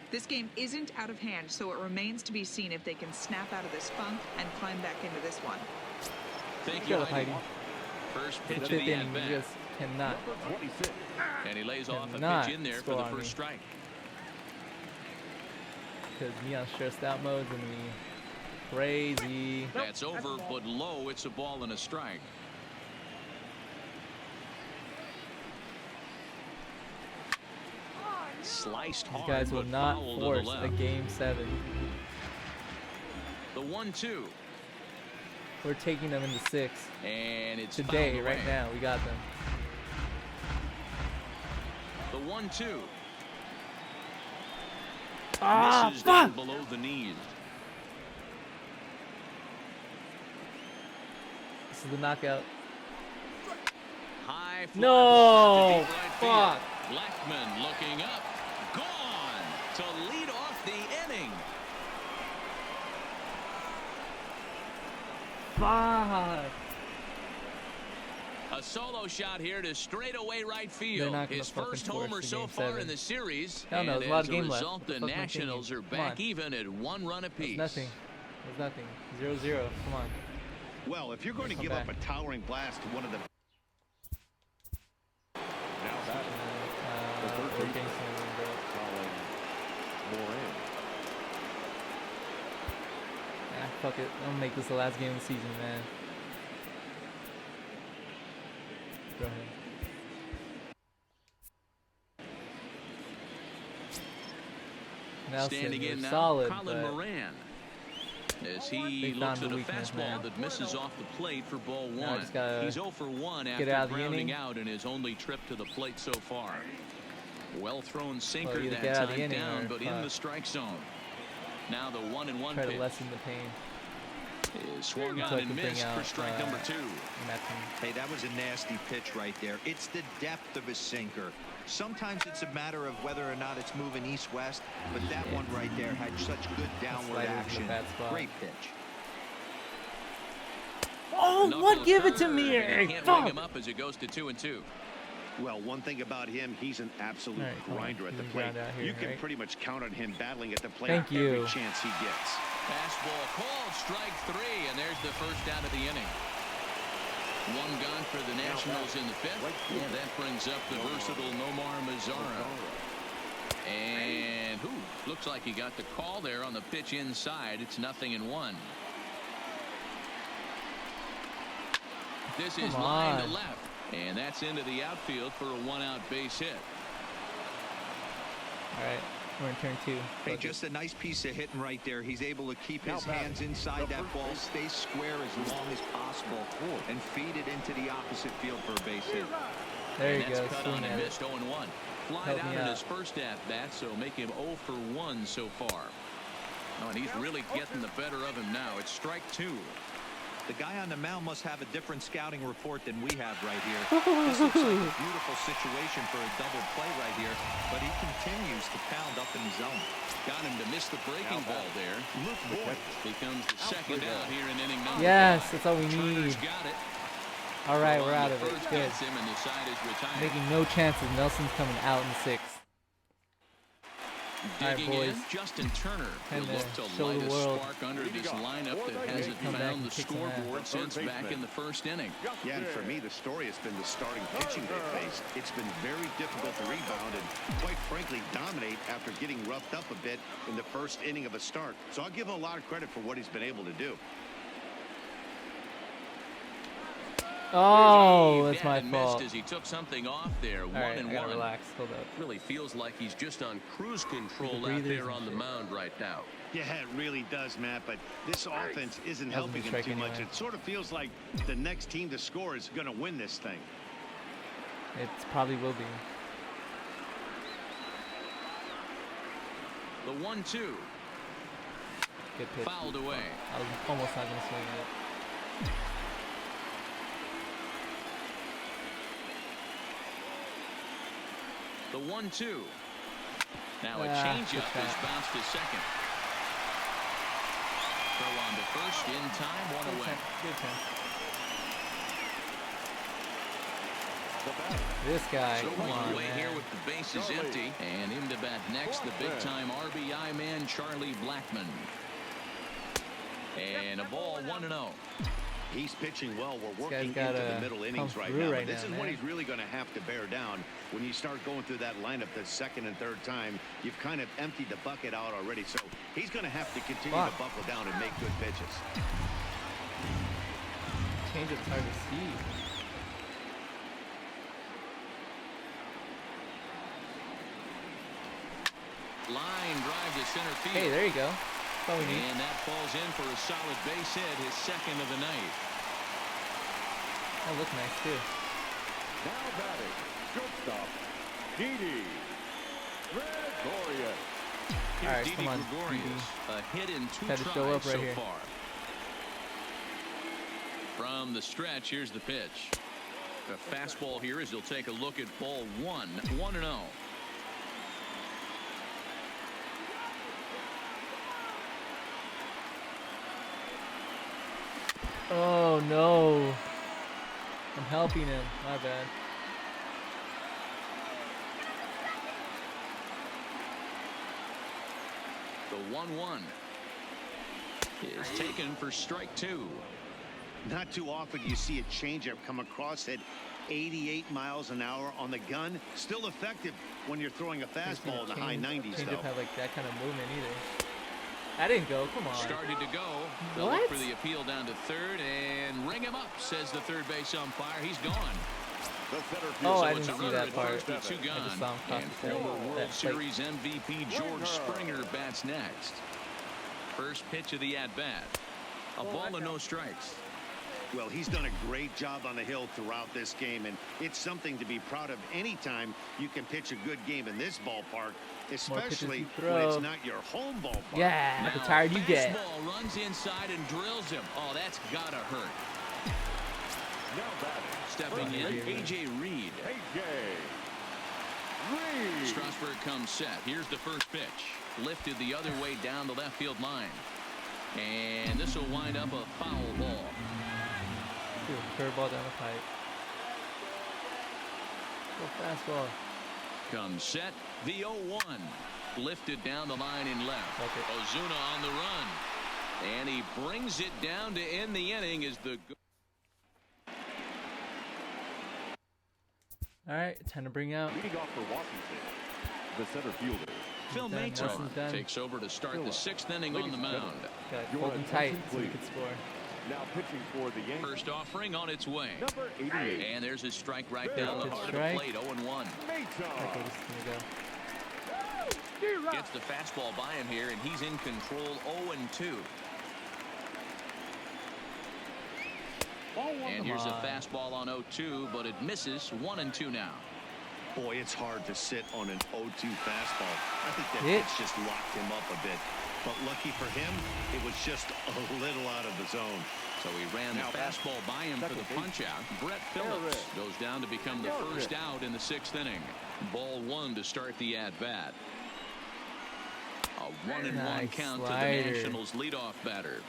F: This game isn't out of hand, so it remains to be seen if they can snap out of this funk and climb back into this one.
B: Thank you, Heidi. First pitch of the at-bat.
A: Just cannot.
B: And he lays off a pitch in there for the first strike.
A: Because me on stressed out mode is going to be crazy.
B: That's over, but low. It's a ball and a strike. Sliced hard.
A: These guys will not force a game 7.
B: The 1-2.
A: We're taking them into 6.
B: And it's
A: today, right now. We got them.
B: The 1-2.
A: Misses
B: down below the knees.
A: This is the knockout.
B: High fly.
A: No!
B: Right fuck. Blackman looking up. Gone to lead off the inning.
A: Fuck.
B: A solo shot here to straightaway right field. His first homer so far in the series.
A: Hell no,
B: and
A: there's a lot
B: as
A: of
B: a
A: game
B: result,
A: left.
B: the Nationals are back even at 1 run apiece.
A: There's nothing. There's nothing. 0-0. Come on.
D: Well, if you're going to give up a towering blast to one of the...
E: Now batting. The third baseman, Colin Moran.
A: Fuck it. I'm gonna make this the last game of the season, man. Go ahead. Nelson,
B: standing in now,
A: solid,
B: Colin Moran. As he looks at a fastball that misses off the plate for ball 1. He's 0 for 1 after grounding out in his only trip to the plate so far. Well thrown sinker that time down, but in the strike zone. Now the 1-1
A: try
B: pitch.
A: to lessen the pain.
B: Is swung on and missed for strike number 2.
C: Hey, that was a nasty pitch right there. It's the depth of a sinker. Sometimes it's a matter of whether or not it's moving east-west, but that one right there had such good downward action. Great pitch.
A: Oh, what? Give it to me!
B: Can't ring him up as it goes to 2-2.
D: Well, one thing about him, he's an absolute grinder at the plate. You can pretty much count on him battling at the plate every chance he gets.
B: Fastball called, strike 3, and there's the first out of the inning. 1 gone for the Nationals in the 5th. And that brings up the versatile Nomar Mazara. And looks like he got the call there on the pitch inside. It's 0-1. This is line to left. And that's into the outfield for a 1-out base hit.
A: All right, we're in turn 2.
C: Hey, just a nice piece of hitting right there. He's able to keep his hands inside that ball, stay square as long as possible, and feed it into the opposite field for a base hit.
A: There you go.
B: Cut on and missed 0-1. Flied out in his first at-bat, so make him 0 for 1 so far. Oh, and he's really getting the better of him now. It's strike 2.
C: The guy on the mound must have a different scouting report than we have right here. This looks like a beautiful situation for a double play right here, but he continues to pound up in the zone.
B: Got him to miss the breaking ball there. Luke Boyd becomes the second out here in inning number 5.
A: That's all we need.
B: Got it.
A: All right, we're out of it. Good. Making no chances. Nelson's coming out in 6th. All right, boys.
B: Justin Turner will look to light a spark under this lineup that hasn't found the scoreboard since back in the first inning.
D: Yeah, and for me, the story has been the starting pitching they faced. It's been very difficult to rebound and, quite frankly, dominate after getting roughed up a bit in the first inning of a start. So I'll give him a lot of credit for what he's been able to do.
A: Oh, that's my fault.
B: As he took something off there.
A: All right, I gotta relax. Hold up.
B: Really feels like he's just on cruise control out there on the mound right now.
D: Yeah, it really does, Matt, but this offense isn't helping him too much. It sort of feels like the next team to score is going to win this thing.
A: It probably will be.
B: The 1-2.
A: Good pitch.
B: Fouled away.
A: I was almost not going to swing it.
B: 1-2. Now a
A: Ah,
B: changeup
A: good
B: is
A: shot.
B: bounced to second. Throw on to first in time, one away.
A: Good time.
E: The batter.
A: This guy,
B: So
A: come
B: one
A: on,
B: away
A: man.
B: here with the bases
E: Charlie.
B: empty. And in to bat next, the big-time RBI man, Charlie Blackmon. And a ball, 1-0.
D: He's pitching well. We're
A: This guy's
D: working into
A: gotta
D: the middle innings
A: come
D: right
A: through
D: now.
A: right
D: But this
A: now,
D: is what
A: man.
D: he's really going to have to bear down. When you start going through that lineup the second and third time, you've kind of emptied the bucket out already. So he's going to have to continue to buckle down and make good pitches.
A: Change it's hard to see.
B: Line drive to center field.
A: Hey, there you go. That's all we need.
B: And that falls in for a solid base hit, his second of the night.
A: That looked nice too.
E: Now batting. Shortstop. Didi Gregorius.
B: Here's
A: All right,
B: Didi
A: come on,
B: Gregorius. A hit in 2
A: Had to
B: tries
A: show up right
B: so
A: here.
B: far. From the stretch, here's the pitch. A fastball here as he'll take a look at ball 1. 1-0.
A: Oh no. I'm helping him. My bad.
B: The 1-1 is taken for strike 2.
D: Not too often you see a changeup come across at 88 miles an hour on the gun. Still effective when you're throwing a fastball in the high 90s,
A: Change
D: though.
A: up have like that kind of movement either. That didn't go. Come on.
B: Started to go. They'll
A: What?
B: look for the appeal down to third and ring him up, says the third base umpire. He's gone.
E: The center
A: Oh,
E: fielder.
A: I
B: It's
A: didn't
B: a
A: see
B: runner
A: that
B: at
A: part.
B: first with 2
A: I just
B: gone.
A: saw him cross
B: And
A: the thing.
B: former World
A: That plate.
B: Series MVP George Springer bats next. First pitch of the at-bat. A ball and no strikes.
D: Well, he's done a great job on the hill throughout this game, and it's something to be proud of anytime you can pitch a good game in this ballpark, especially
A: you
D: when it's
A: throw.
D: not your home ballpark.
A: Yeah,
B: Now,
A: the tired you get.
B: fastball runs inside and drills him. Oh, that's gotta hurt.
E: Now batting.
B: Stepping in, A.J. Reed.
E: A.J. Reed.
B: Strasburg comes set. Here's the first pitch. Lifted the other way down the left field line. And this will wind up a foul ball.
A: Curveball down the pipe. Go fastball.
B: Comes set. The 0-1. Lifted down the line in left.
A: Okay.
B: Ozuna on the run. And he brings it down to end the inning as the...
A: All right, time to bring out.
E: Leading off for Washington, the center fielder.
B: Phil
A: Done.
B: Maton
A: Wilson's done.
B: takes over to start the 6th inning
E: Ladies
B: on the
E: and
B: mound.
A: Got
E: Your
A: hold him tight
E: attention,
A: so we
E: please.
A: could score.
E: Now pitching for the Yankees.
B: First offering on its way.
E: Number 88.
B: And there's his strike right down the
A: Good
B: heart of the
A: strike.
B: plate. 0-1.
A: Okay,
E: Maton.
A: this is gonna go.
B: Gets the fastball by him here, and he's in control. 0-2. And here's a
A: on.
B: fastball on 0-2, but it misses. 1-2 now.
D: Boy, it's hard to sit on an 0-2 fastball. I think that
A: It-
D: pitch just locked him up a bit. But lucky for him, it was just a little out of the zone.
B: So he ran the
E: Now back.
B: fastball by him for the
E: Second base.
B: punch-out. Brett Phillips goes down to become the first out in the 6th inning. Ball 1 to start the at-bat. A 1-1
A: Nice
B: count
A: slider.
B: to the Nationals leadoff batter.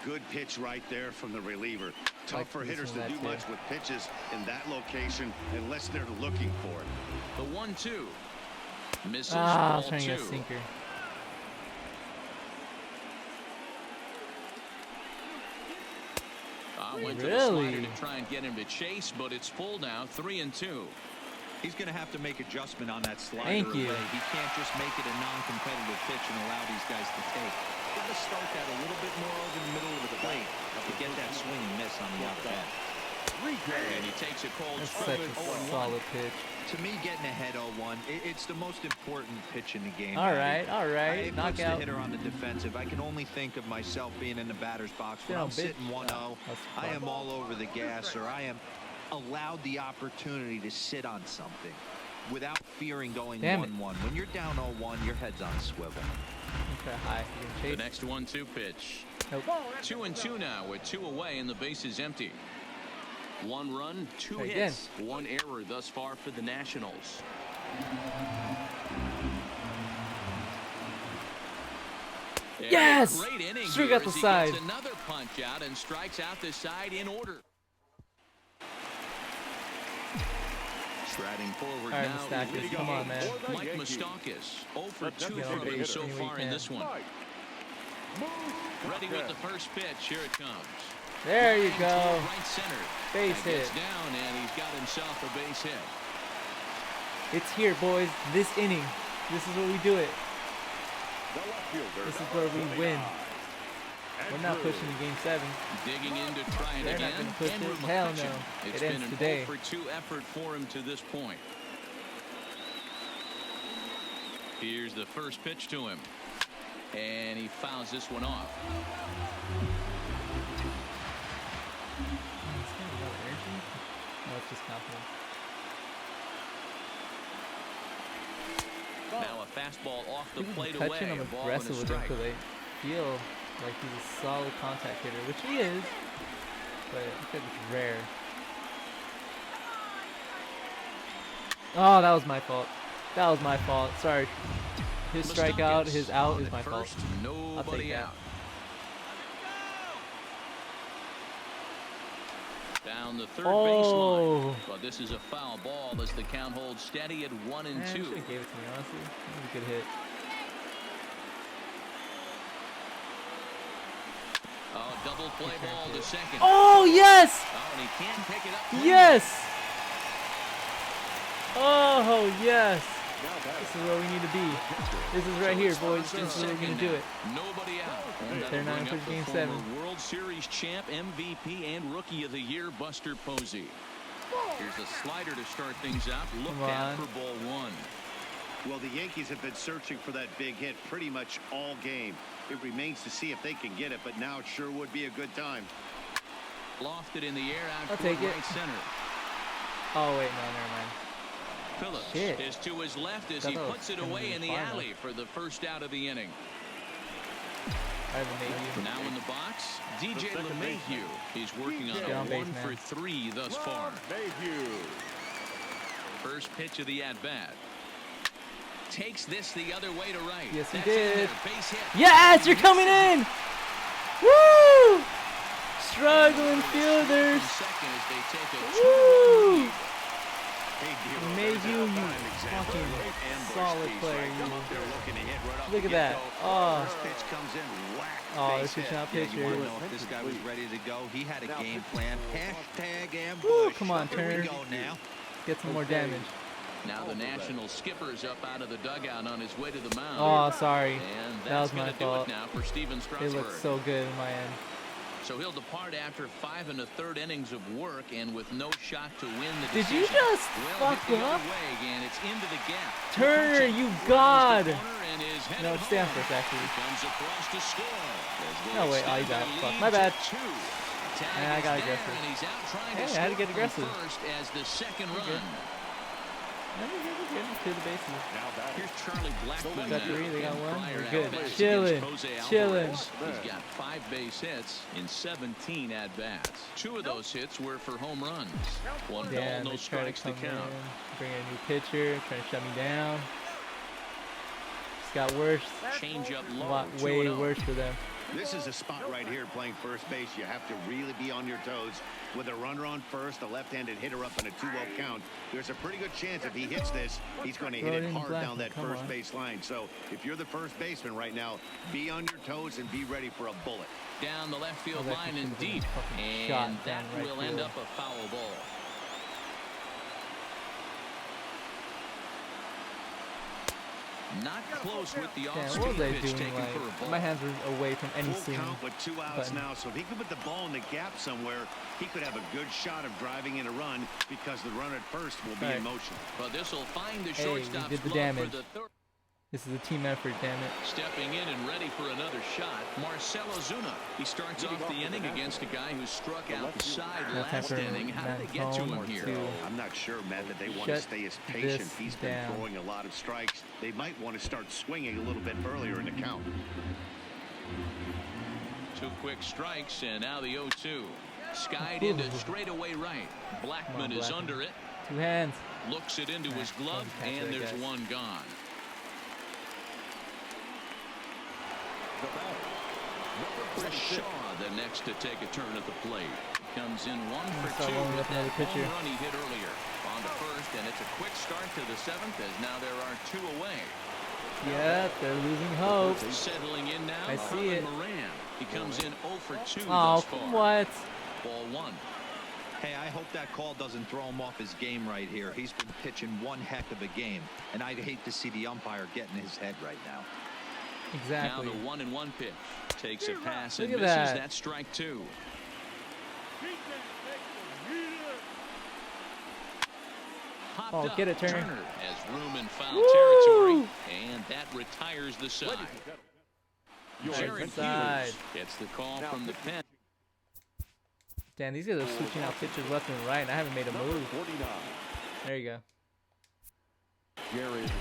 D: Good pitch right there from the reliever. Tough
A: Like
D: for
A: this
D: hitters
A: one,
D: to do
A: that too.
D: much with pitches in that location unless they're looking for it.
B: The 1-2. Misses.
A: Ah, I
B: ball
A: was trying to get a
B: 2.
A: sinker.
B: Went to the
A: Really?
B: slider to try and get him to chase, but it's full now. 3-2.
C: He's going to have to make adjustment on that slider.
A: Thank you.
C: away. He can't just make it a non-competitive pitch and allow these guys to take. Got to start that a little bit more over the middle of the plate to get that swing and miss on the other end.
B: And he takes a cold
A: That's
B: strike.
A: such a
B: 0-1.
A: solid pitch.
C: To me, getting ahead 0-1, it's the most important pitch in the game.
A: All right, all right.
C: It puts the
A: Knockout.
C: hitter on the defensive. I can only think of myself being in the batter's box when
A: Down,
C: I'm
A: bitch.
C: sitting 1-0.
A: That's
C: I
A: fun.
C: am all over the gas, or I am allowed the opportunity to sit on something without fearing going
A: Damn it.
C: 1-1. When you're down 0-1, your head's on a swivel.
A: Okay, high. You can
B: The
A: chase.
B: next 1-2 pitch.
A: Nope.
B: 2-2 now with 2 away and the base is empty. 1 run, 2
A: Again.
B: hits, 1 error thus far for the Nationals.
A: Yes!
B: Great inning
A: Sure
B: here
A: got the
B: as he
A: side.
B: gets another punch out and strikes out the side in order. Striding forward
A: All right,
B: now.
A: Moustakis, come on, man.
B: Mike Moustakis, 0 for 2
A: Get on
B: from him
A: base
B: so
A: any way
B: far
A: you
B: in
A: can.
B: this one. Ready with the first pitch. Here it comes.
A: There you
B: Line
A: go.
B: toward right center.
A: Base
B: That gets
A: hit.
B: down, and he's got himself a base hit.
A: It's here, boys. This inning. This is where we do it. This is where we win. We're not pushing to game 7.
B: Digging in to try it
A: They're not
B: again.
A: gonna push
B: Andrew
A: it. Hell
B: McCutcheon.
A: no.
B: It's
A: It
B: been
A: ends
B: an
A: today.
B: 0 for 2 effort for him to this point. Here's the first pitch to him. And he fouls this one off.
A: No, it's just confidence.
B: Now a fastball off the plate away.
A: Touching, I'm
B: A ball and a
A: aggressive with him
B: strike.
A: because I feel like he's a solid contact hitter, which he is, but I think it's rare. Oh, that was my fault. That was my fault. Sorry. His strikeout, his out is my fault. I'll take
B: Nobody
A: that.
B: out. Down the third baseline. But this is a foul ball as the count holds steady at 1 and 2.
A: Should have gave it to me, honestly. That was a good hit.
B: Oh, double play ball to second.
A: Oh, yes!
B: Oh, and he can't pick it up.
A: Yes! Oh, yes! This is where we need to be. This is right here, boys. This is where we're going to do it.
B: Nobody out. And
A: They're
B: that'll
A: not
B: bring
A: in
B: up
A: game
B: the
A: 7.
B: former World Series champ, MVP, and Rookie of the Year, Buster Posey. Here's a slider to start things out. Looked at for ball 1.
D: Well, the Yankees have been searching for that big hit pretty much all game. It remains to see if they can get it, but now it sure would be a good time.
B: Lofted in the air out
A: I'll
B: toward
A: take it.
B: right center.
A: Oh, wait, no, never mind.
B: Phillips
A: Shit.
B: is to his left as
A: I
B: he
A: thought it
B: puts
A: was
B: it away in the
A: far enough.
B: alley for the first out of the inning.
A: I have a maybe.
B: Now in the box, DJ LeMahieu. He's working on
A: Get
B: a
A: on base,
B: 1
A: man.
B: for 3 thus far. First pitch of the at-bat. Takes this the other way to right.
A: Yes, he
B: That's in
A: did.
B: there. Base hit.
A: Yes, you're coming in! Woo! Struggling fielders.
B: Second as they take a
A: Woo!
B: 2-1 lead.
A: Made you fucking solid player. You. Look at that. Oh,
C: First pitch comes in, whack.
A: oh,
C: base
A: this is
C: hit.
A: not
C: Yeah,
A: pitcher.
C: you want to know if this guy was ready to go. He had a game plan. Hashtag ambush.
A: Woo, come on,
C: Here we
A: Turner.
C: go now.
A: Get some more damage.
B: Now the national skipper's up out of the dugout on his way to the mound.
A: Oh, sorry.
B: And
A: That
B: that's
A: was my
B: going to do
A: fault.
B: it now for Steven
A: It
B: Strasburg.
A: looks so good in my end.
B: So he'll depart after 5 1/3 innings of work and with no shot to win the
A: Did
B: decision.
A: you just
B: well,
A: fuck
B: hit the
A: up?
B: other way, and it's into the gap.
A: Turner,
B: McCutcheon
A: you
B: rounds the
A: god!
B: corner and is headed
A: No, it's
B: home.
A: Stanford, actually.
B: Comes across to score. As they
A: No, wait, oh, you
B: extend
A: got
B: their
A: it. Fuck.
B: lead
A: My
B: to
A: bad.
B: 2. Tag
A: Yeah, I
B: is
A: got
B: there,
A: aggressive.
B: and he's out trying
A: Hey,
B: to
A: I had to
B: score
A: get
B: from
A: aggressive.
B: first as the second
A: Okay.
B: run.
A: To the bases.
B: Here's Charlie Blackmon.
A: Got
B: now.
A: 3, they got
B: In
A: 1.
B: prior
A: We're good.
B: at-bats
A: Chilling,
B: against Jose
A: chilling.
B: Alvarez. He's got 5 base hits in 17 at-bats. 2 of those hits were for home runs. 1
A: Damn,
B: ball,
A: they
B: no
A: try to
B: strikes to
A: come
B: count.
A: in, bring in a new pitcher, trying to shut me down. It's got worse.
B: Change up low.
A: Lot way
B: 2-0.
A: worse for them.
D: This is a spot right here playing first base. You have to really be on your toes. With a runner on first, a left-handed hitter up in a 2-0 count, there's a pretty good chance if he hits this, he's going to hit
A: Throw it
D: it
A: in
D: hard
A: Blackmon,
D: down that
A: come
D: first
A: on.
D: base line. So if you're the first baseman right now, be on your toes and be ready for a bullet.
B: Down the left field
A: Oh, that
B: line
A: could
B: and
A: have been a
B: deep.
A: fucking
B: And
A: shot
B: that
A: down right
B: will end
A: field.
B: up a foul ball. Not close with the
A: Damn, what was
B: off-speed
A: I
B: pitch
A: doing?
B: taken for a
A: Like,
B: ball.
A: my hands were away from any
D: Full
A: swing.
D: count with 2 outs
A: button.
D: now, so if he could put the ball in the gap somewhere, he could have a good shot of driving in a run because the runner at first will be
A: Right.
D: in motion.
B: But this will find the
A: Hey, we
B: shortstop's
A: did the
B: glove
A: damage.
B: for the third.
A: This is a team effort, damn it.
B: Stepping in and ready for another shot, Marcelo Zuna. He starts off the inning against a guy who struck out the side
A: Now time
B: last
A: for
B: inning. How did they get to
A: Manzone
B: him here?
A: to
D: I'm not sure, Matt, that they want to
A: shut
D: stay as patient.
A: this
D: He's been
A: down.
D: throwing a lot of strikes. They might want to start swinging a little bit earlier in the count.
B: 2 quick strikes, and now the 0-2. Skied into straightaway right. Blackmon is
A: Blackmon.
B: under it.
A: 2 hands.
B: Looks it into his glove, and there's one gone.
E: The batter,
B: Chris Shaw, the next to take a turn at the plate. Comes in 1 for 2
A: rolling
B: with
A: with another
B: that
A: pitcher.
B: home run he hit earlier. On to first, and it's a quick start to the 7th, as now there are 2 away.
A: Yeah, they're losing hope.
B: Settling in now,
A: I see it.
B: Moran. He comes in 0 for 2
A: Oh,
B: thus far.
A: what?
B: Ball 1.
C: Hey, I hope that call doesn't throw him off his game right here. He's been pitching one heck of a game, and I'd hate to see the umpire get in his head right now.
A: Exactly.
B: Now the 1-1 pitch. Takes a pass
A: Look
B: and
A: at
B: misses.
A: that.
B: That strike 2. Popped
A: Oh,
B: up.
A: get it, Turner.
B: Has room in foul
A: Woo!
B: territory, and that retires the side. Jared
A: Side.
B: Hughes gets the call from the pen.
A: Damn, these guys are switching out pitchers left and right, and I haven't made a move.
E: 49.
A: There you go.
E: Jared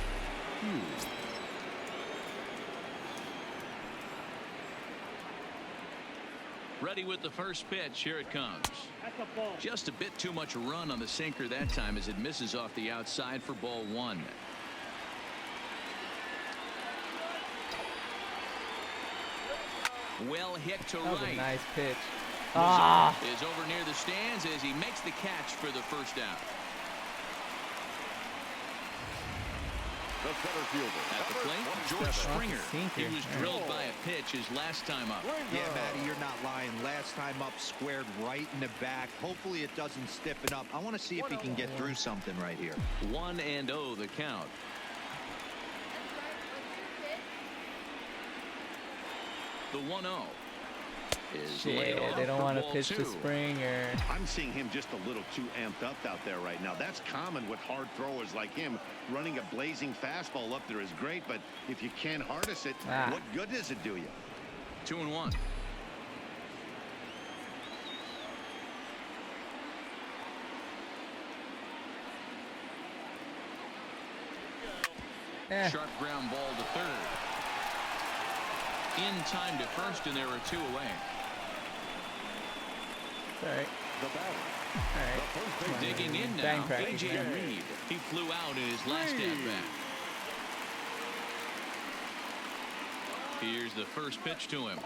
E: Hughes.
B: Ready with the first pitch. Here it comes. Just a bit too much run on the sinker that time as it misses off the outside for ball 1. Well hit to
A: That was
B: right.
A: a nice pitch.
B: Is over near the stands as he makes the catch for the first out.
E: The center fielder.
B: At the plate, George Springer. He was drilled by a pitch his last time up.
C: Yeah, Matty, you're not lying. Last time up, squared right in the back. Hopefully it doesn't stiffen up. I want to see if he can get through something right here.
B: 1-0 the count. The 1-0 is laid off
A: they don't
B: for
A: want to
B: ball
A: pitch
B: 2.
A: to Springer.
D: I'm seeing him just a little too amped up out there right now. That's common with hard throwers like him. Running a blazing fastball up there is great, but if you can't harness it, what good does it do you?
B: 2-1. Sharp ground ball to third. In time to first, and there are 2 away.
A: All right.
E: The batter.
A: All right.
B: Digging in now,
A: Bang practice,
B: A.J.
A: man.
B: Reed. He flew out in his last at-bat. Here's the first pitch to him.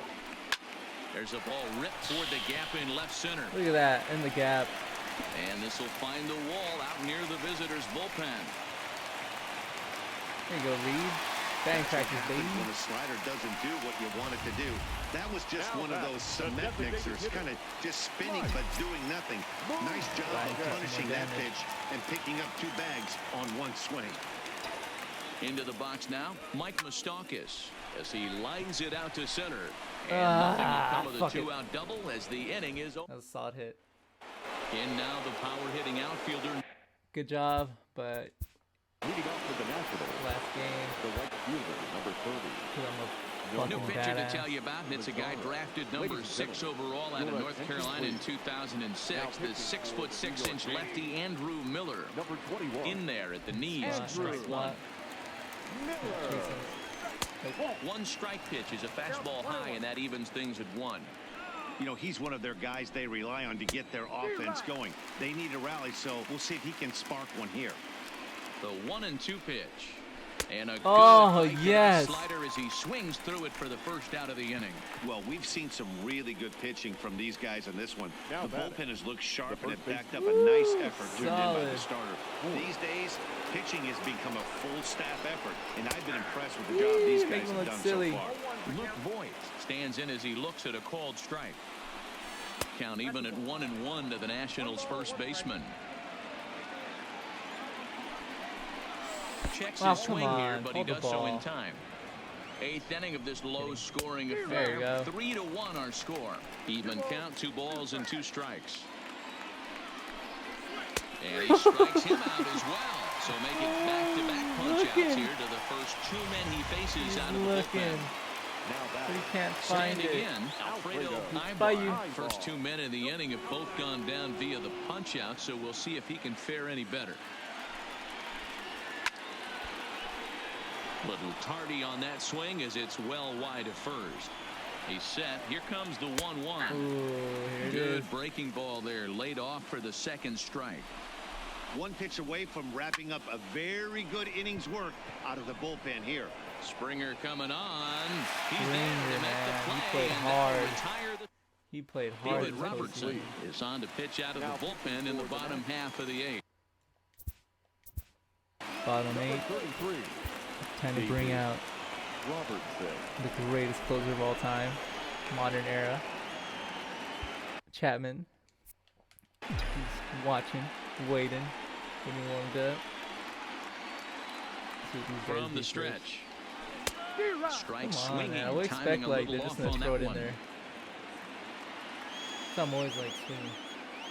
B: There's a ball ripped toward the gap in left center.
A: Look at that, in the gap.
B: And this will find the wall out near the visitors' bullpen.
A: There you go, Reed. Bang practice, baby.
D: When a slider doesn't do what you want it to do. That was just one of those cement mixers, kind of just spinning but doing nothing. Nice job of punishing that pitch and picking up 2 bags on 1 swing.
B: Into the box now, Mike Moustakas as he lines it out to center. And nothing will come of the
A: fuck it.
B: 2-out double as the inning is over.
A: That was a solid hit.
B: And now the power-hitting outfielder.
A: Good job, but
E: Leading off for the Nationals,
A: last game,
E: the right fielder, number 30.
A: because I'm a
B: New
A: fucking
B: pitcher to
A: badass.
B: tell you about, and it's a guy drafted number 6 overall out of North Carolina in 2006. The 6'6" lefty Andrew Miller
E: Number 21.
B: in there at the knees.
E: Andrew
B: Strike 1.
E: Miller.
B: One strike pitch is a fastball high, and that evens things at 1.
D: You know, he's one of their guys they rely on to get their offense going. They need a rally, so we'll see if he can spark one here.
B: The 1-2 pitch. And a good fake
A: yes.
B: slider as he swings through it for the first out of the inning.
D: Well, we've seen some really good pitching from these guys in this one.
E: Now
D: The bullpen has looked sharp
E: the
D: and it
E: first
D: backed up a nice effort turned in by
A: Solid.
D: the starter. These days, pitching has become a full staff effort, and I've been impressed with the job these
A: Make
D: guys
A: him
D: have
A: look
D: done
A: silly.
D: so far.
B: Luke Voigt stands in as he looks at a called strike. Count even at 1-1 to the Nationals' first baseman. Checks
A: Oh,
B: his swing
A: come
B: here,
A: on.
B: but he
A: Hold the
B: does so in
A: ball.
B: time. 8th inning of this low-scoring
A: There you
B: affair.
A: go.
B: 3-1 our score. Even count, 2 balls and 2 strikes. And he strikes him out as well. So make it back-to-back punch-outs
A: Looking.
B: here to the first 2 men he faces
A: He's
B: out of the
A: looking.
B: bullpen.
E: Now
A: He
E: that
A: can't find
B: Standing
A: it.
B: in, Alfredo
A: by you.
B: Ibar. First 2 men in the inning have both gone down via the punch-out, so we'll see if he can fare any better. Little tardy on that swing as it's well wide of first. He's set. Here comes the 1-1.
A: Ooh, here it
B: Good
A: is.
B: breaking ball there, laid off for the 2nd strike.
D: One pitch away from wrapping up a very good innings work out of the bullpen here.
B: Springer coming on. He's
A: Springer,
B: there to make the
A: man,
B: play.
A: he played
B: and
A: hard.
B: that'll retire the
A: He played hard.
B: David Robertson is on to pitch out of the bullpen in the bottom half of the 8th.
A: Bottom 8.
E: 33.
A: Time to bring out
E: Robertson.
A: the greatest closer of all time, modern era. Chapman. He's watching, waiting, getting warmed up. See what these guys
B: From
A: do
B: the stretch. Strike
A: Come on,
B: swinging,
A: man. I would
B: timing
A: expect
B: a
A: like
B: little
A: they're just
B: off
A: gonna
B: on
A: throw
B: that
A: it in
B: one.
A: there. So I'm always like swinging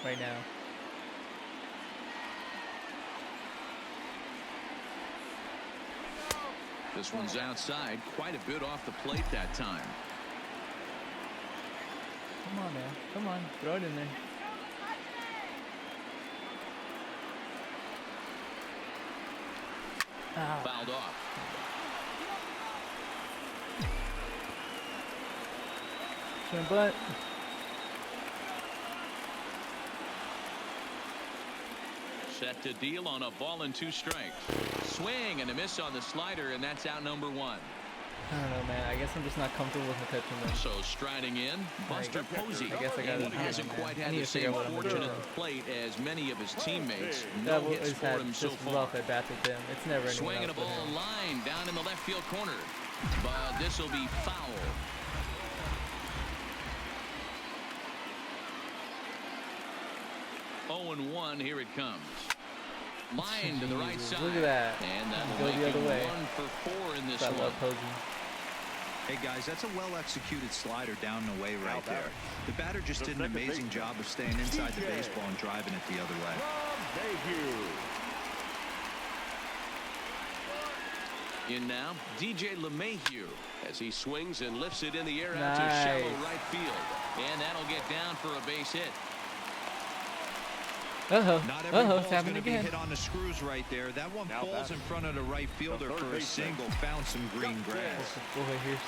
A: right now.
B: This one's outside, quite a bit off the plate that time.
A: Come on, man. Come on, throw it in there. Ah.
B: Fouled off.
A: Showing butt.
B: Set to deal on a ball and 2 strikes. Swing and a miss on the slider, and that's out number 1.
A: I don't know, man. I guess I'm just not comfortable with him touching them.
B: So striding in, Buster Posey.
A: I guess I gotta
B: And he hasn't
A: man.
B: quite
A: I
B: had
A: need
B: the
A: to figure
B: same
A: out what I'm gonna
B: fortune
A: do.
B: at the plate as many of his teammates.
A: That
B: No hits
A: always
B: for
A: had
B: him so
A: just
B: far.
A: rough at bats with him. It's never anyone
B: Swinging a
A: else but
B: ball
A: him.
B: line down in the left field corner. But this will be foul. Oh, 0-1, here it comes. Line to the right
A: Jesus,
B: side.
A: look at that.
B: And that'll
A: Go
B: make
A: the other
B: it
A: way.
B: 1 for 4 in this
A: I
B: one.
A: love Posey.
C: Hey guys, that's a well-executed slider down and away right there. The batter just did an amazing job of staying inside the baseball and driving it the other way.
B: In now, DJ LeMahieu as he swings and lifts it in the air out to shallow
A: Nice.
B: right field. And that'll get down for a base hit.
C: Not every ball's
A: It's
C: going
A: happening
C: to be
A: again.
C: hit on the screws right there. That one falls in front of the right fielder for a single. Found some green grass.
A: Boy, here's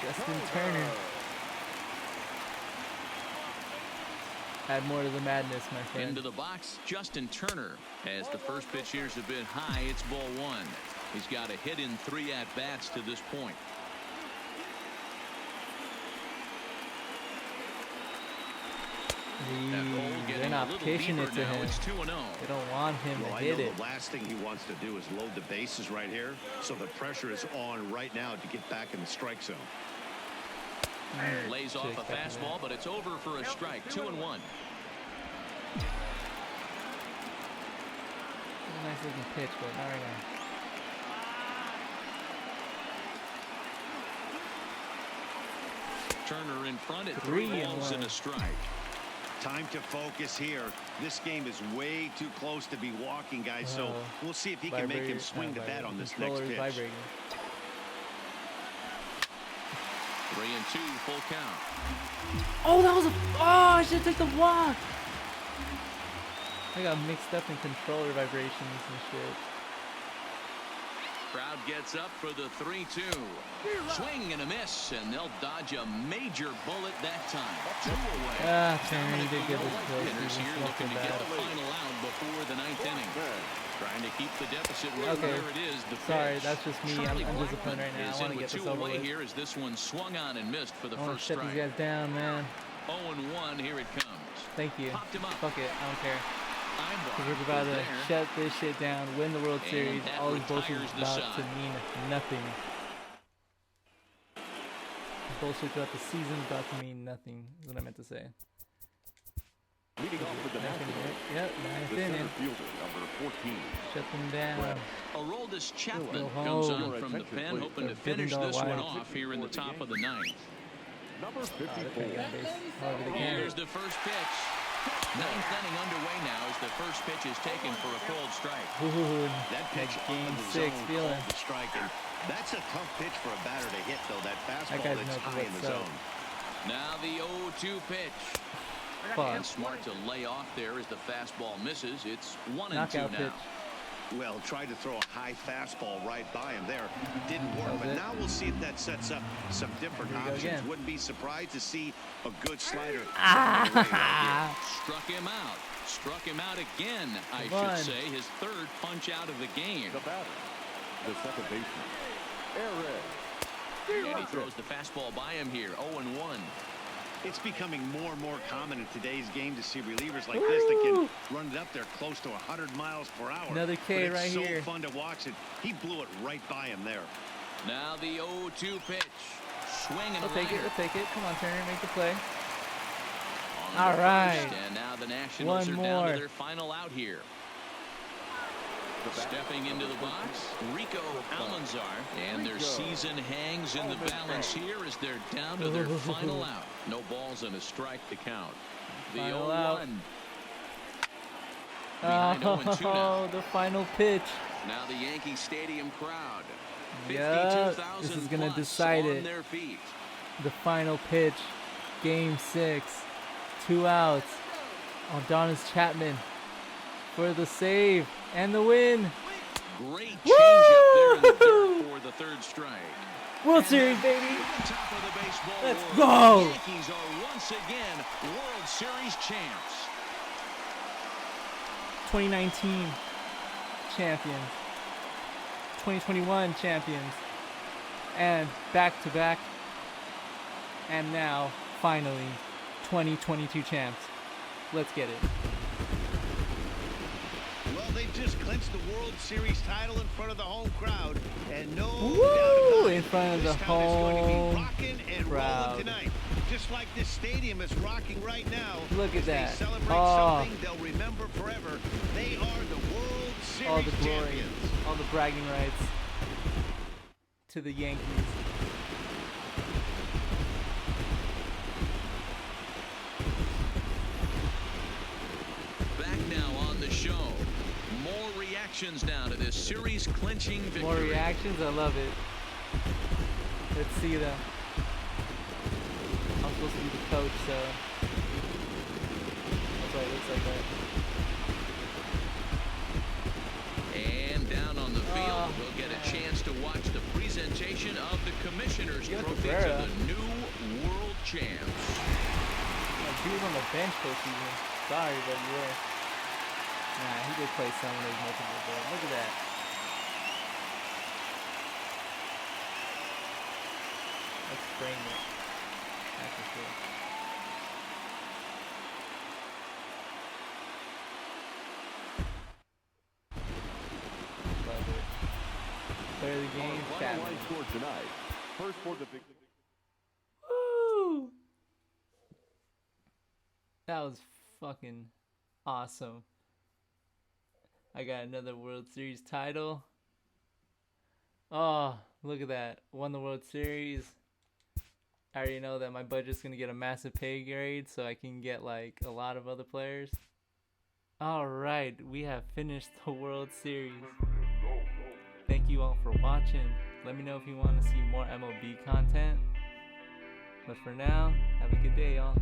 A: Justin Turner. Add more to the madness, my friend.
B: Into the box, Justin Turner. As the first pitch here's a bit high, it's ball 1. He's got a hit in 3 at-bats to this point.
A: They're not pitching it to him.
B: It's 2-0.
A: They don't want him
D: Well,
A: to
D: I
A: hit
D: know
A: it.
D: the last thing he wants to do is load the bases right here. So the pressure is on right now to get back in the strike zone.
B: Lays off a fastball, but it's over for a strike. 2-1.
A: Nice looking pitch, but not right now.
B: Turner in front at
A: 3
B: 3
A: and
B: balls
A: 1.
B: and a strike.
D: Time to focus here. This game is way too close to be walking, guys. So we'll see if he can make him swing the bat on this next pitch.
A: Vibrating.
B: 3-2, full count.
A: Oh, that was a. Oh, I should take the walk. I got mixed up in controller vibrations and shit.
B: Crowd gets up for the 3-2. Swing and a miss, and they'll dodge a major bullet that time. 2 away.
A: Turner, he did get this close.
B: Hitters
A: He
B: here
A: was
B: looking to
A: bad.
B: get the final out before the 9th inning. Trying to keep the deficit right
A: Okay.
B: where it is. The
A: Sorry,
B: pitch.
A: that's just me.
B: Charlie
A: I'm disciplined right now.
B: Blackmon is
A: I want
B: in
A: to get
B: with
A: this
B: 2
A: over
B: away
A: with.
B: here as this one swung on and missed for the
A: I want to
B: first
A: shut
B: strike.
A: these guys down, man.
B: 0-1, here it comes.
A: Thank you.
B: Popped him up.
A: Fuck it. I don't care.
B: Einbar
A: We're about
B: is
A: to
B: there.
A: shut this shit down, win the World
B: And
A: Series.
B: that
A: All this bullshit
B: retires
A: is
B: the
A: about to
B: side.
A: mean nothing. Bullshit throughout the season is about to mean nothing, is what I meant to say.
E: Leading off with the Nationals.
A: Yep,
E: The
A: ninth
E: center
A: inning.
E: fielder, number 14.
A: Shut them down.
B: Aroldis Chapman
A: Go
B: comes
A: home.
B: on from the pen, hoping to
A: A
B: finish
A: $1
B: this one
A: wide.
B: off here in the top of the 9th.
E: Number
A: Oh, they're
E: 54.
A: playing on base however they can.
B: Here's the first pitch. 9th inning underway now as the first pitch is taken for a cold strike.
A: Ooh,
D: That pitch
A: Game
D: on the
A: 6
D: zone
A: feeling.
D: called the strike. And that's a tough pitch for a batter to hit, though. That fastball
A: guy's
D: that's
A: knows
D: high in the
A: what's up.
D: zone.
B: Now the 0-2 pitch.
A: fuck.
B: And smart to lay off there as the fastball misses. It's 1-2
A: Knockout
B: now.
A: pitch.
D: Well, tried to throw a high fastball right by him there. Didn't work,
A: That was
D: but
A: it.
D: now we'll see if that sets up some different
A: Here we go
D: options.
A: again.
D: Wouldn't be surprised to see a good slider.
A: Ah.
B: Struck him out. Struck him out again, I
A: Come on.
B: should say. His third punch out of the game.
E: The batter, the second baseman, Aaron.
B: And he throws the fastball by him here. 0-1.
D: It's becoming more and more common in today's game to see relievers like this that can run it up there close to 100 miles per hour.
A: Another K
D: but it's
A: right here.
D: so fun to watch it. He blew it right by him there.
B: Now the 0-2 pitch. Swing and
A: We'll
B: a
A: take it.
B: liner.
A: We'll take it. Come on, Turner, make the play.
B: On
A: All
B: to
A: right.
B: first, and now the Nationals
A: One
B: are down
A: more.
B: to their final out here. Stepping into the box, Rico Almanzar, and their season hangs in the balance here as they're down to their final out. No balls and a strike to count. The
A: Final
B: 0-1.
A: out.
B: Behind 0-2 now.
A: Oh, the final pitch.
B: Now the Yankee Stadium crowd.
A: Yeah,
B: 52,000
A: this is gonna
B: plus
A: decide
B: on
A: it.
B: their feet.
A: The final pitch. Game 6. 2 outs. Adonis Chapman for the save and the win.
B: Great change up there in the dirt for the third strike.
A: World Series, baby.
B: Top of the baseball
A: Let's
B: world.
A: go.
B: The Yankees are once again World Series champs.
A: 2019 champions. 2021 champions. And back-to-back. And now, finally, 2022 champs. Let's get it.
D: Well, they just clinched the World Series title in front of the home crowd. And no
A: Woo!
D: doubt about it,
A: In front of
D: this
A: the
D: town is going to
A: home
D: be rocking and
A: crowd.
D: rolling tonight. Just like this stadium is rocking right now.
A: Look at
D: As
A: that.
D: They celebrate
A: Oh.
D: something they'll remember forever. They are the World Series
A: All the glory,
D: champions.
A: all the bragging rights to the Yankees.
B: Back now on the show. More reactions now to this series clinching victory.
A: More reactions, I love it. Let's see them. I'm supposed to be the coach, so that's why it looks like that.
B: And down on the field,
A: Oh,
B: we'll get a
A: man.
B: chance to watch the presentation of the Commissioner's
A: Yo,
B: Trophy
A: Cabrera.
B: to the new world champs.
A: He was on the bench postseason. Sorry, but you were. Nah, he did play some of those multiple, but look at that. Let's frame it. That's for sure. Love it. Player of the game,
E: Final
A: Chapman.
E: line score tonight. First for the big.
A: Woo! That was fucking awesome. I got another World Series title. Oh, look at that. Won the World Series. I already know that my budget's going to get a massive pay grade so I can get like a lot of other players. Alright, we have finished the World Series. Thank you all for watching. Let me know if you want to see more MLB content. But for now, have a good day, y'all.